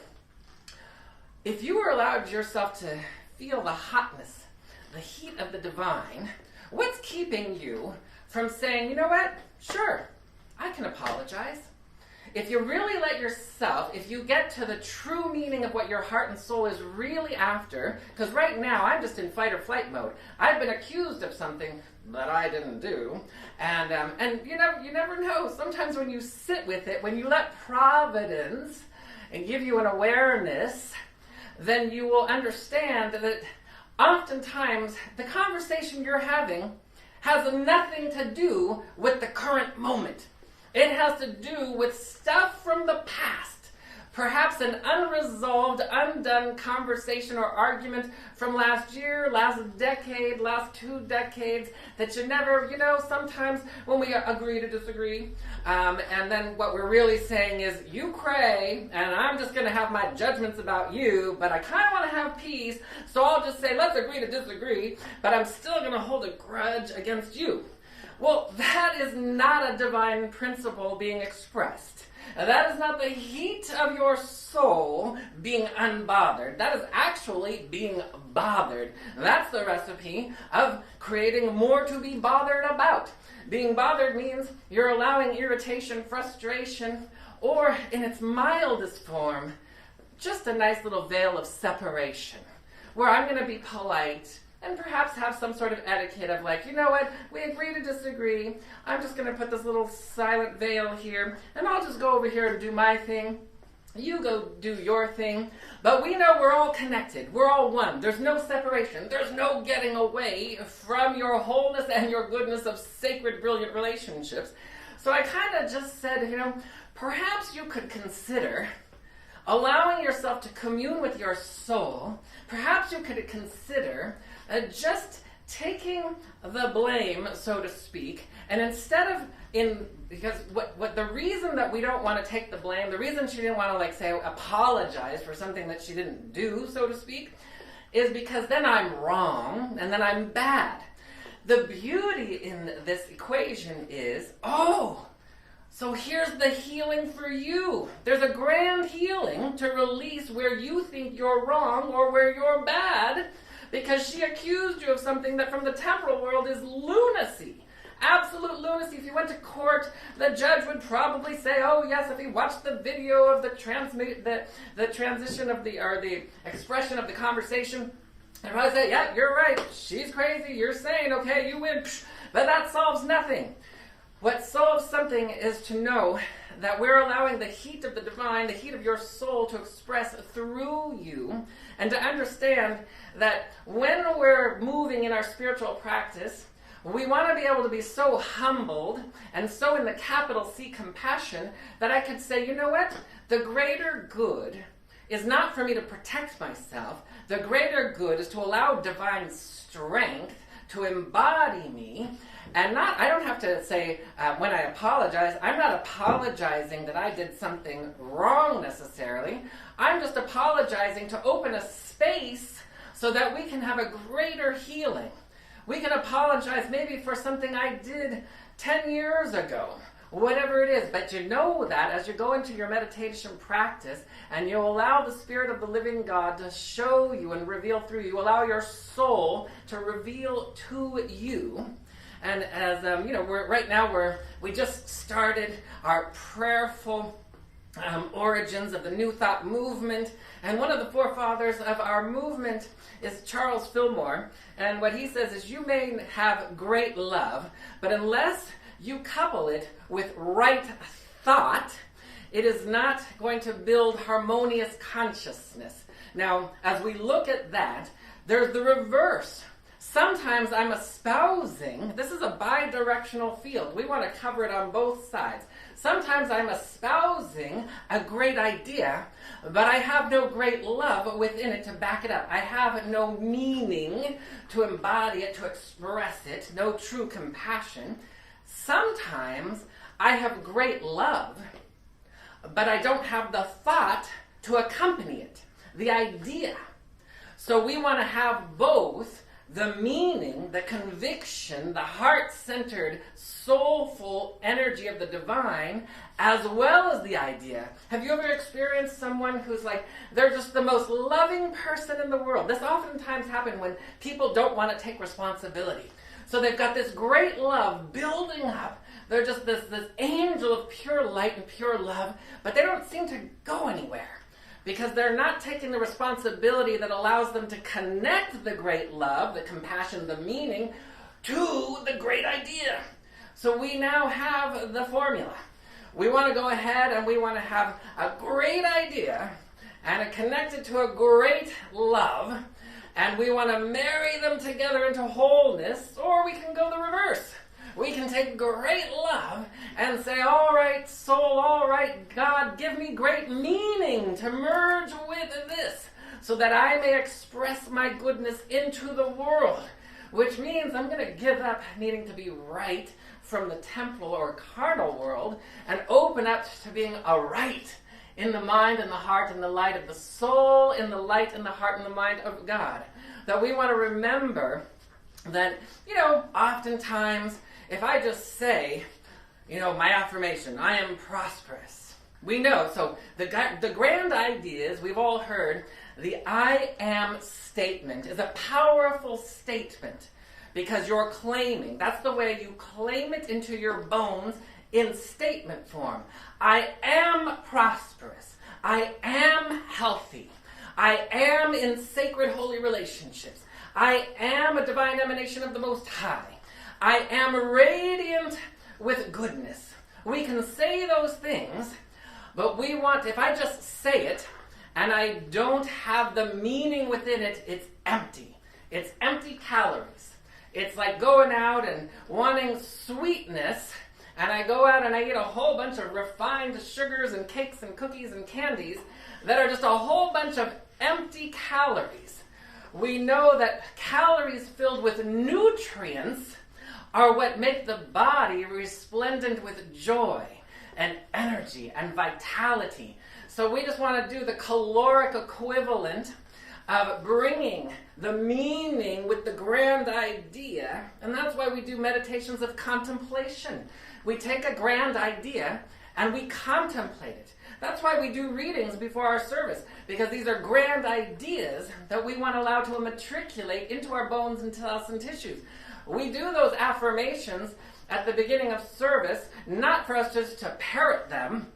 If you were allowed yourself to feel the hotness, the heat of the divine, what's keeping you from saying, you know what? Sure, I can apologize. If you really let yourself, if you get to the true meaning of what your heart and soul is really after, because right now I'm just in fight or flight mode. I've been accused of something that I didn't do, and you never know. Sometimes when you sit with it, when you let providence and give you an awareness, then you will understand that oftentimes the conversation you're having has nothing to do with the current moment. It has to do with stuff from the past. Perhaps an unresolved, undone conversation or argument from last year, last decade, last 2 decades that you never, sometimes when we agree to disagree, and then what we're really saying is, you cray, and I'm just going to have my judgments about you, but I kind of want to have peace, so I'll just say, let's agree to disagree, but I'm still going to hold a grudge against you. Well, that is not a divine principle being expressed. That is not the heat of your soul being unbothered. That is actually being bothered. That's the recipe of creating more to be bothered about. Being bothered means you're allowing irritation, frustration, or in its mildest form, just a nice little veil of separation, where I'm going to be polite and perhaps have some sort of etiquette of like, you know what, we agree to disagree. I'm just going to put this little silent veil here, and I'll just go over here and do my thing. You go do your thing. But we know we're all connected. We're all one. There's no separation. There's no getting away from your wholeness and your goodness of sacred, brilliant relationships. So I kind of just said, perhaps you could consider allowing yourself to commune with your soul. Perhaps you could consider just taking the blame, so to speak, and instead of because what the reason that we don't want to take the blame, the reason she didn't want to apologize for something that she didn't do, so to speak, is because then I'm wrong and then I'm bad. The beauty in this equation is, so here's the healing for you. There's a grand healing to release where you think you're wrong or where you're bad, because she accused you of something that from the temporal world is lunacy. Absolute lunacy. If you went to court, the judge would probably say, oh yes, if he watched the video of the transition of the expression of the conversation, and probably say, yeah, you're right, she's crazy, you're sane, okay, you win. But that solves nothing. What solves something is to know that we're allowing the heat of the divine, the heat of your soul to express through you, and to understand that when we're moving in our spiritual practice, we want to be able to be so humbled and so in the capital C compassion that I could say, you know what? The greater good is not for me to protect myself. The greater good is to allow divine strength to embody me. And I don't have to say, when I apologize, I'm not apologizing that I did something wrong necessarily. I'm just apologizing to open a space so that we can have a greater healing. We can apologize maybe for something I did 10 years ago, whatever it is. But you know that as you go into your meditation practice and you allow the Spirit of the living God to show you and reveal through you, allow your soul to reveal to you. And as we just started our prayerful origins of the New Thought movement, and one of the forefathers of our movement is Charles Fillmore, and what he says is, you may have great love, but unless you couple it with right thought, it is not going to build harmonious consciousness. Now, as we look at that, there's the reverse. Sometimes I'm espousing, this is a bi-directional field. We want to cover it on both sides. Sometimes I'm espousing a great idea, but I have no great love within it to back it up. I have no meaning to embody it, to express it, no true compassion. Sometimes I have great love, but I don't have the thought to accompany it, the idea. So we want to have both the meaning, the conviction, the heart-centered, soulful energy of the divine, as well as the idea. Have you ever experienced someone who's like, they're just the most loving person in the world? This oftentimes happens when people don't want to take responsibility. So they've got this great love building up. They're just this angel of pure light and pure love, but they don't seem to go anywhere, because they're not taking the responsibility that allows them to connect the great love, the compassion, the meaning, to the great idea. So we now have the formula. We want to go ahead and we want to have a great idea and connect it to a great love, and we want to marry them together into wholeness, or we can go the reverse. We can take great love and say, all right, soul, all right, God, give me great meaning to merge with this so that I may express my goodness into the world, which means I'm going to give up needing to be right from the temporal or carnal world and open up to being a right in the mind and the heart and the light of the soul, in the light and the heart and the mind of God. That we want to remember that, oftentimes, if I just say, my affirmation, I am prosperous. We know, so the grand ideas we've all heard, the I am statement is a powerful statement because you're claiming. That's the way you claim it into your bones in statement form. I am prosperous. I am healthy. I am in sacred holy relationships. I am a divine emanation of the Most High. I am radiant with goodness. We can say those things, but if I just say it and I don't have the meaning within it, it's empty. It's empty calories. It's like going out and wanting sweetness, and I go out and I eat a whole bunch of refined sugars and cakes and cookies and candies that are just a whole bunch of empty calories. We know that calories filled with nutrients are what make the body resplendent with joy and energy and vitality. So we just want to do the caloric equivalent of bringing the meaning with the grand idea, and that's why we do meditations of contemplation. We take a grand idea and we contemplate it. That's why we do readings before our service, because these are grand ideas that we want to allow to matriculate into our bones and cells and tissues. We do those affirmations at the beginning of service, not for us just to parrot them,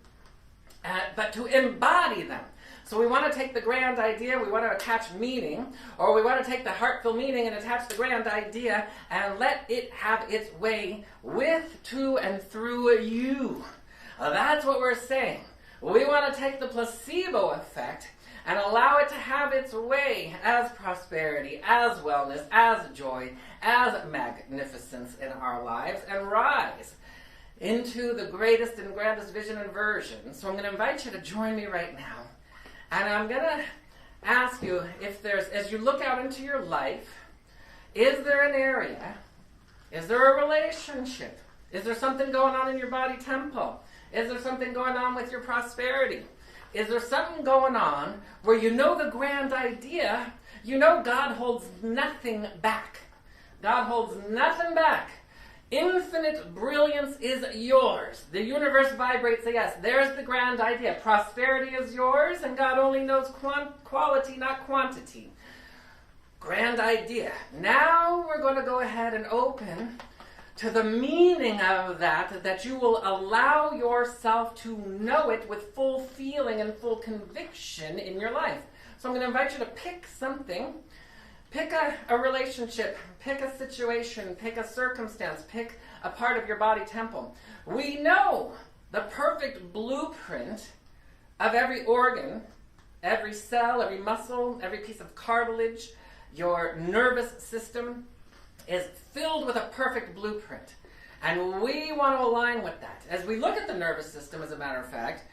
but to embody them. So we want to take the grand idea, we want to attach meaning, or we want to take the heartfelt meaning and attach the grand idea and let it have its way with, to, and through you. That's what we're saying. We want to take the placebo effect and allow it to have its way as prosperity, as wellness, as joy, as magnificence in our lives, and rise into the greatest and grandest vision and version. So I'm going to invite you to join me right now. And I'm going to ask you if there's, as you look out into your life, is there an area, is there a relationship, is there something going on in your body temple? Is there something going on with your prosperity? Is there something going on where you know the grand idea, you know God holds nothing back. God holds nothing back. Infinite brilliance is yours. The universe vibrates a yes. There's the grand idea. Prosperity is yours, and God only knows quality, not quantity. Grand idea. Now we're going to go ahead and open to the meaning of that you will allow yourself to know it with full feeling and full conviction in your life. So I'm going to invite you to pick something. Pick a relationship, pick a situation, pick a circumstance, pick a part of your body temple. We know the perfect blueprint of every organ, every cell, every muscle, every piece of cartilage. Your nervous system is filled with a perfect blueprint. And we want to align with that. As we look at the nervous system, as a matter of fact,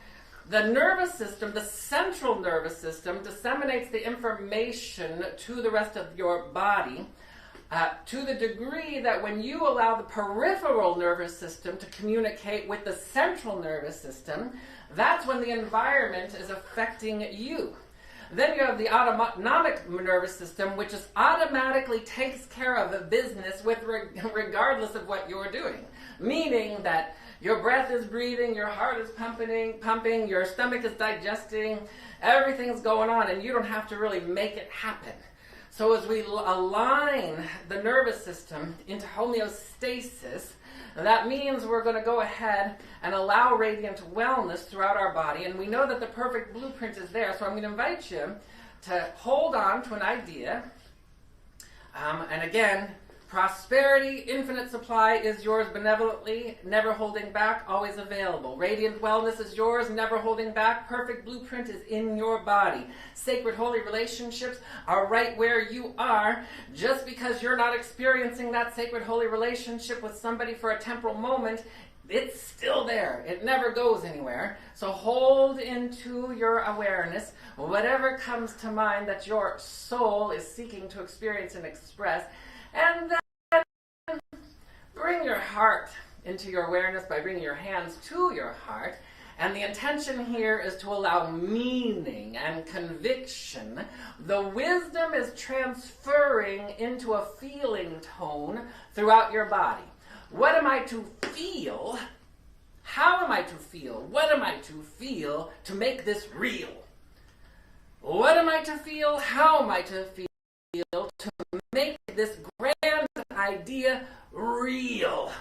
the nervous system, the central nervous system, disseminates the information to the rest of your body to the degree that when you allow the peripheral nervous system to communicate with the central nervous system, that's when the environment is affecting you. Then you have the autonomic nervous system, which just automatically takes care of the business with regardless of what you're doing. Meaning that your breath is breathing, your heart is pumping, your stomach is digesting, everything's going on, and you don't have to really make it happen. So as we align the nervous system into homeostasis, that means we're going to go ahead and allow radiant wellness throughout our body, and we know that the perfect blueprint is there. So I'm going to invite you to hold on to an idea, and again, prosperity, infinite supply is yours benevolently, never holding back, always available. Radiant wellness is yours, never holding back. Perfect blueprint is in your body. Sacred holy relationships are right where you are. Just because you're not experiencing that sacred holy relationship with somebody for a temporal moment, it's still there. It never goes anywhere. So hold into your awareness whatever comes to mind that your soul is seeking to experience and express. And then bring your heart into your awareness by bringing your hands to your heart. And the intention here is to allow meaning and conviction. The wisdom is transferring into a feeling tone throughout your body. What am I to feel? How am I to feel? What am I to feel to make this real? What am I to feel? How am I to feel to make this grand idea real?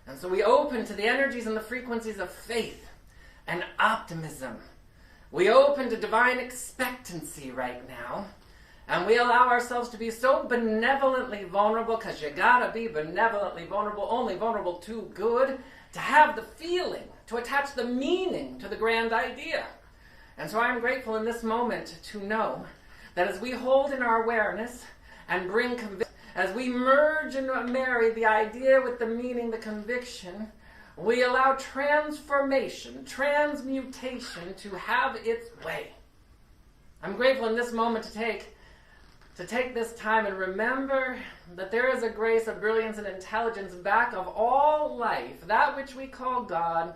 And so we open to the energies and the frequencies of faith and optimism. We open to divine expectancy right now. And we allow ourselves to be so benevolently vulnerable, because you gotta be benevolently vulnerable, only vulnerable to good, to have the feeling, to attach the meaning to the grand idea. And so I'm grateful in this moment to know that as we hold in our awareness and bring conviction, as we merge and marry the idea with the meaning, the conviction, we allow transformation, transmutation to have its way. I'm grateful in this moment to take this time and remember that there is a grace of brilliance and intelligence back of all life, that which we call God.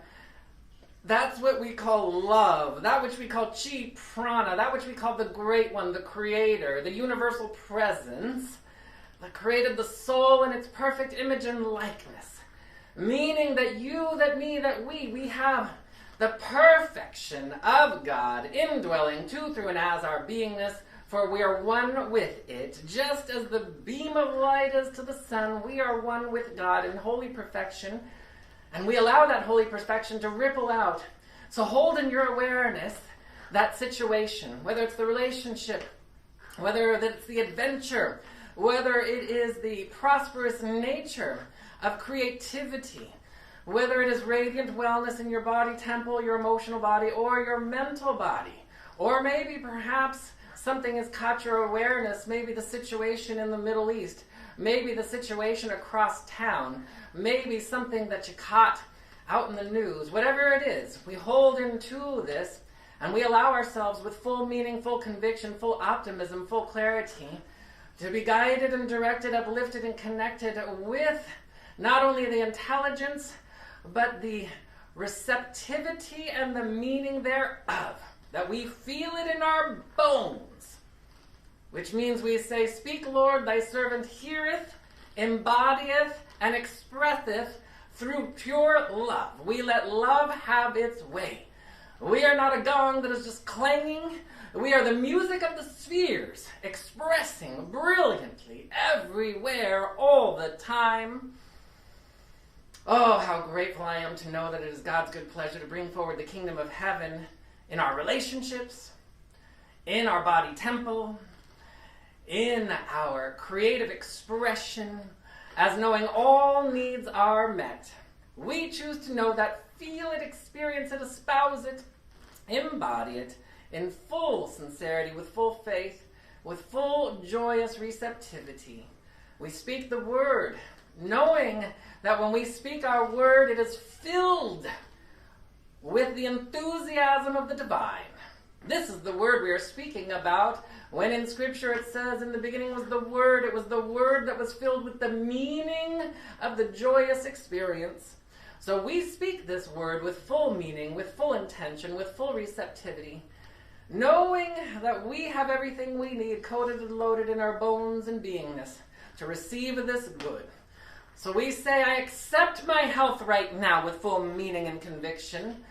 That's what we call love, that which we call chi prana, that which we call the Great One, the Creator, the universal presence that created the soul in its perfect image and likeness. Meaning that you, that me, that we have the perfection of God indwelling to, through, and as our beingness, for we are one with it. Just as the beam of light is to the sun, we are one with God in holy perfection. And we allow that holy perfection to ripple out. So hold in your awareness that situation, whether it's the relationship, whether it's the adventure, whether it is the prosperous nature of creativity, whether it is radiant wellness in your body temple, your emotional body, or your mental body, or maybe perhaps something has caught your awareness, maybe the situation in the Middle East, maybe the situation across town, maybe something that you caught out in the news, whatever it is, we hold into this and we allow ourselves with full meaning, full conviction, full optimism, full clarity to be guided and directed, uplifted and connected with not only the intelligence, but the receptivity and the meaning thereof, that we feel it in our bones, which means we say, "Speak, Lord, thy servant heareth, embodieth, and expresseth through pure love." We let love have its way. We are not a gong that is just clanging. We are the music of the spheres, expressing brilliantly everywhere, all the time. Oh, how grateful I am to know that it is God's good pleasure to bring forward the kingdom of heaven in our relationships, in our body temple, in our creative expression, as knowing all needs are met. We choose to know that, feel it, experience it, espouse it, embody it in full sincerity, with full faith, with full joyous receptivity. We speak the word, knowing that when we speak our word, it is filled with the enthusiasm of the divine. This is the word we are speaking about. When in Scripture it says, "In the beginning was the Word," it was the Word that was filled with the meaning of the joyous experience. So we speak this word with full meaning, with full intention, with full receptivity, knowing that we have everything we need coated and loaded in our bones and beingness to receive this good. So we say, "I accept my health right now with full meaning and conviction.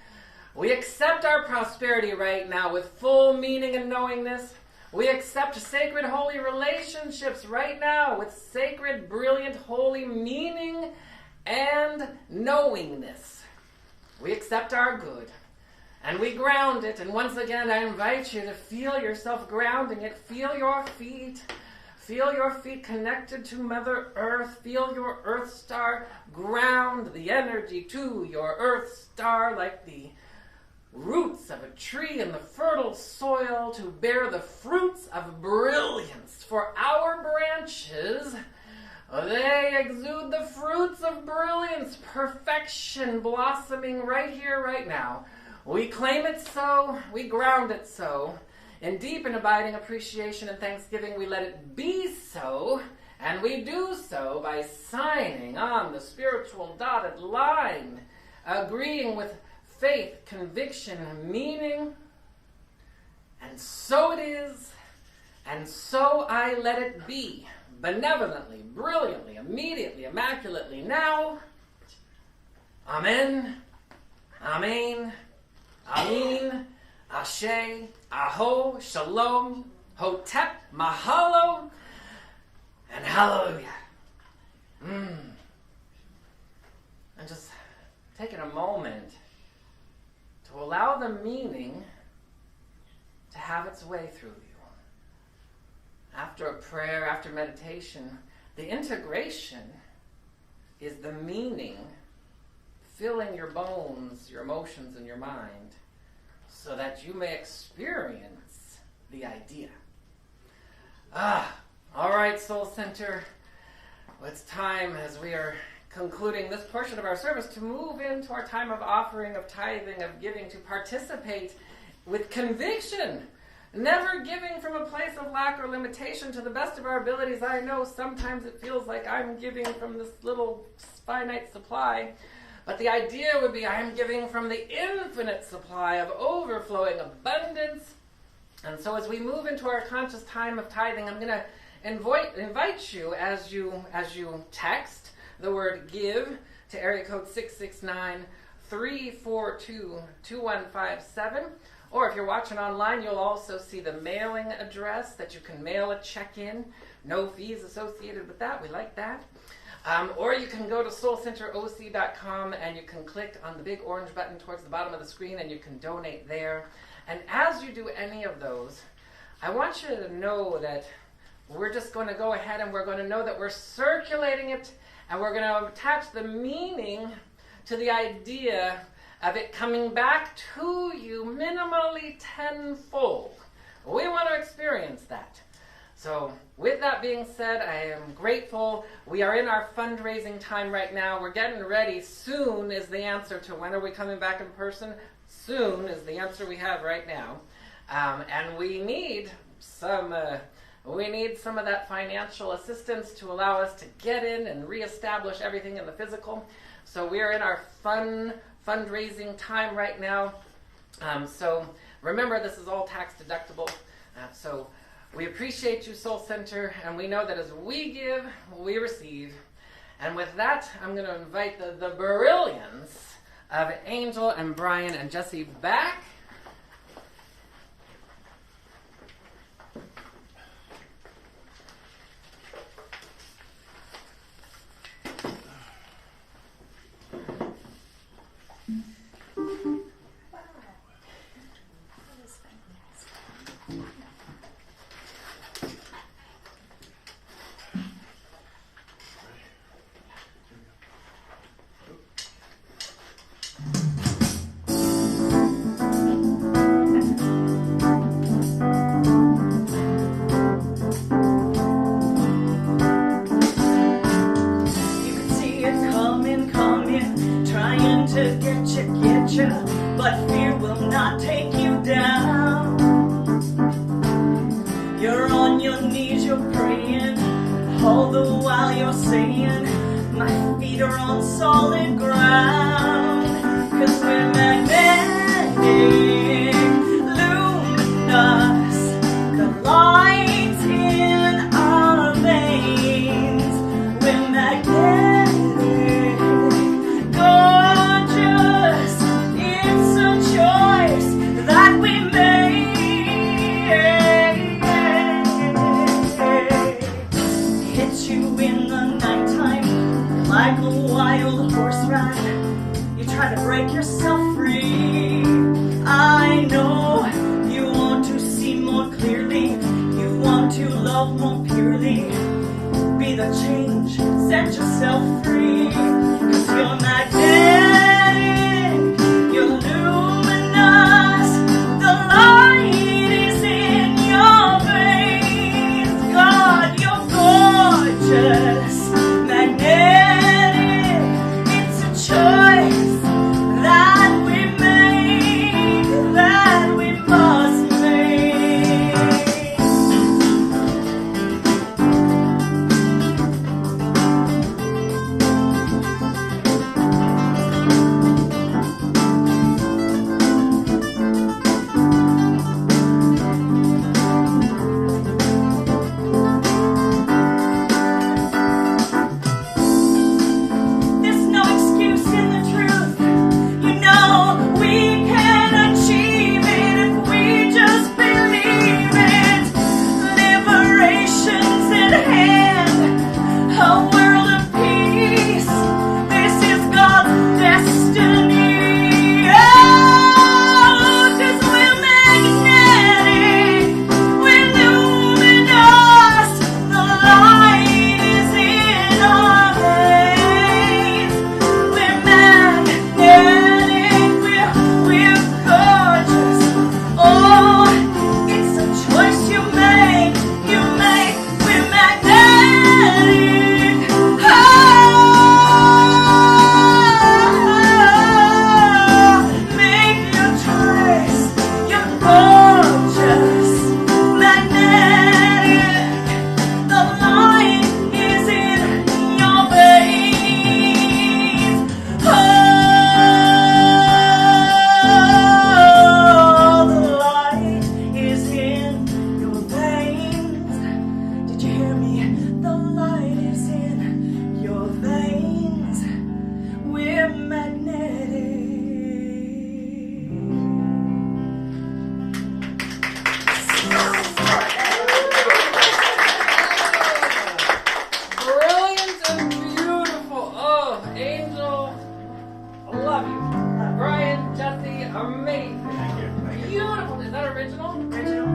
We accept our prosperity right now with full meaning and knowingness. We accept sacred, holy relationships right now with sacred, brilliant, holy meaning and knowingness. We accept our good and we ground it." And once again, I invite you to feel yourself grounding it. Feel your feet. Feel your feet connected to Mother Earth. Feel your Earth Star. Ground the energy to your Earth Star like the roots of a tree in the fertile soil to bear the fruits of brilliance. For our branches, they exude the fruits of brilliance, perfection blossoming right here, right now. We claim it so, we ground it so. In deep and abiding appreciation and thanksgiving, we let it be so, and we do so by signing on the spiritual dotted line, agreeing with faith, conviction, meaning, and so it is, and so I let it be, benevolently, brilliantly, immediately, immaculately, now. Amen, Amen, Amin, Ashe, Aho, Shalom, Hotep, Mahalo, and Hallelujah. And just taking a moment to allow the meaning to have its way through you. After a prayer, after meditation, the integration is the meaning filling your bones, your emotions, and your mind so that you may experience the idea. All right, Soul Center. Well, it's time, as we are concluding this portion of our service, to move into our time of offering, of tithing, of giving, to participate with conviction, never giving from a place of lack or limitation to the best of our abilities. I know sometimes it feels like I'm giving from this little finite supply, but the idea would be I'm giving from the infinite supply of overflowing abundance. And so as we move into our conscious time of tithing, I'm going to invite you as you text the word "give" to area code 669-342-2157. Or if you're watching online, you'll also see the mailing address that you can mail a check in. No fees associated with that. We like that. Or you can go to soulcenteroc.com and you can click on the big orange button towards the bottom of the screen and you can donate there. And as you do any of those, I want you to know that we're just going to go ahead and we're going to know that we're circulating it, and we're going to attach the meaning to the idea of it coming back to you minimally tenfold. We want to experience that. So with that being said, I am grateful. We are in our fundraising time right now. We're getting ready. Soon is the answer to when are we coming back in person. Soon is the answer we have right now. And we need some of that financial assistance to allow us to get in and reestablish everything in the physical. So we are in our fundraising time right now. So remember, this is all tax deductible. So we appreciate you, Soul Center, and we know that as we give, we receive. And with that, I'm going to invite the brilliance of Angel and Brian and Jesse back. But fear will not take you down. You're on your knees, you're praying, all the while you're saying, my feet are on solid ground. 'Cause we're magnetic, luminous, the light in our veins. We're magnetic, that we made. Hit you in the nighttime like a wild horse ride. You try to break yourself free. I know you want to see more clearly. You want to love more purely. Be the change, set yourself free. 'Cause you're magnetic, you're luminous. The light is in your veins. God, you're gorgeous, magnetic. It's a choice that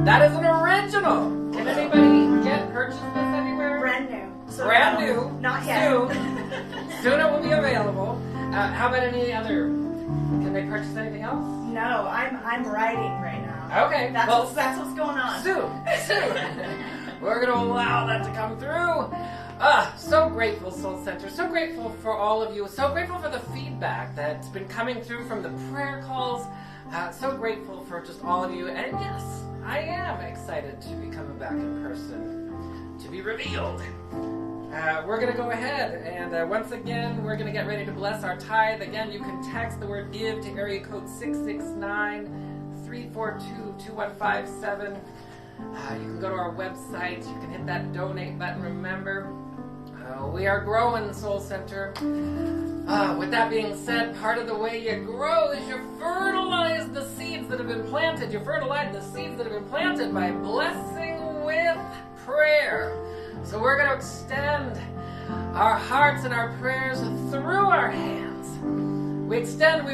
That is an original. Can anybody purchase this anywhere? Brand new. So Brand no, new. Not yet. Soon it will be available. How about any other? Can they purchase anything else? No, I'm writing right now. Okay. That's well, what's going on. Soon. We're going to allow that to come through. So grateful, Soul Center. So grateful for all of you. So grateful for the feedback that's been coming through from the prayer calls. So grateful for just all of you. And yes, I am excited to be coming back in person to be revealed. We're going to go ahead and once again, we're going to get ready to bless our tithe. Again, you can text the word give to area code 669-342-2157. You can go to our website. You can hit that donate button. Remember, we are growing, Soul Center. With that being said, part of the way you grow is you fertilize the seeds that have been planted. You fertilize the seeds that have been planted by blessing with prayer. So we're going to extend our hearts and our prayers through our hands. We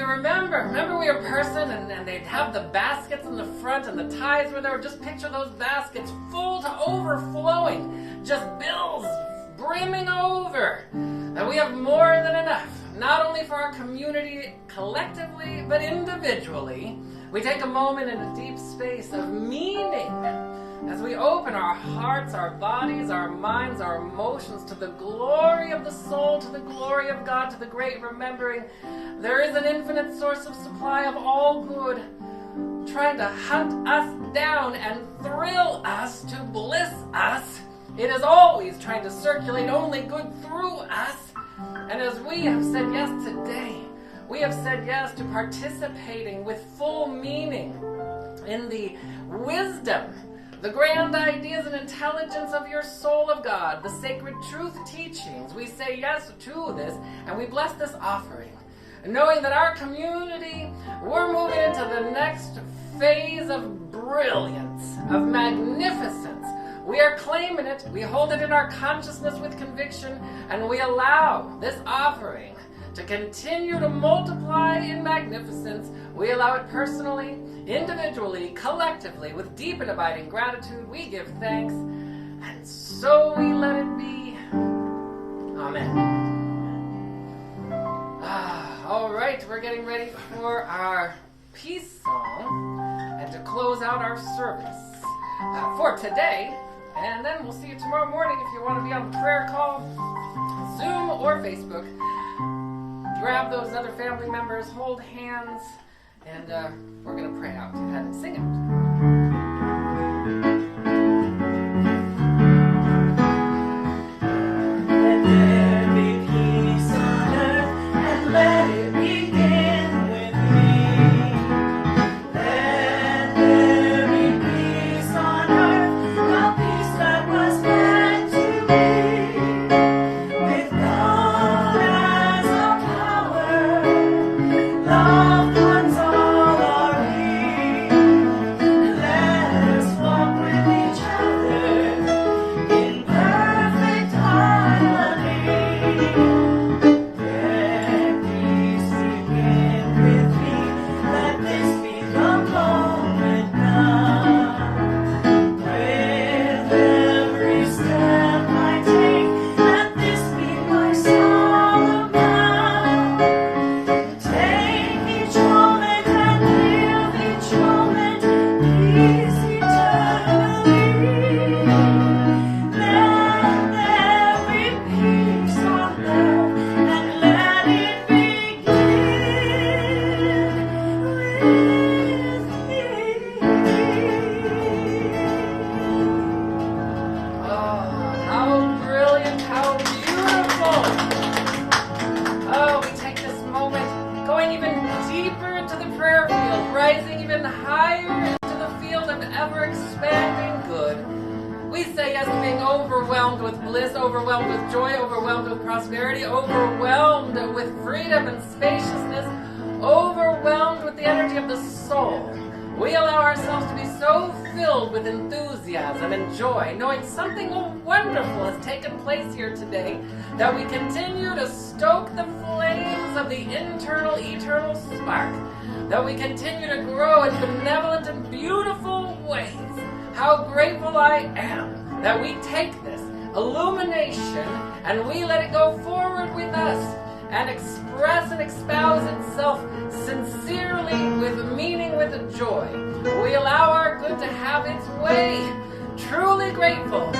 remember we were a person and they'd have the baskets in the front and the tithes were there. Just picture those baskets full to overflowing. Just bills brimming over. And we have more than enough, not only for our community collectively, but individually. We take a moment in a deep space of meaning as we open our hearts, our bodies, our minds, our emotions to the glory of the soul, to the glory of God, to the great remembering there is an infinite source of supply of all good, trying to hunt us down and thrill us to bliss us. It is always trying to circulate only good through us. And as we have said yes today, we have said yes to participating with full meaning in the wisdom, the grand ideas and intelligence of your soul of God, the sacred truth teachings. We say yes to this, and we bless this offering, knowing that our community, we're moving into the next phase of brilliance, of magnificence. We are claiming it, we hold it in our consciousness with conviction, and we allow this offering to continue to multiply in magnificence. We allow it personally, individually, collectively, with deep and abiding gratitude. We give thanks, and so we let it be. Amen. All right, we're getting ready for our peace song and to close out our service for today. And then we'll see you tomorrow morning if you want to be on the prayer call, Zoom or Facebook. Grab those other family members, hold hands, and we're going to pray out and sing out. Overwhelmed with bliss, overwhelmed with joy, overwhelmed with prosperity, overwhelmed with freedom and spaciousness, overwhelmed with the energy of the soul. We allow ourselves to be so filled with enthusiasm and joy, knowing something wonderful has taken place here today, that we continue to stoke the flames of the internal, eternal spark, that we continue to grow in benevolent and beautiful ways, how grateful I am that we take this illumination and we let it go forward with us and express and espouse itself sincerely with meaning, with joy. We allow our good to have its way. Truly grateful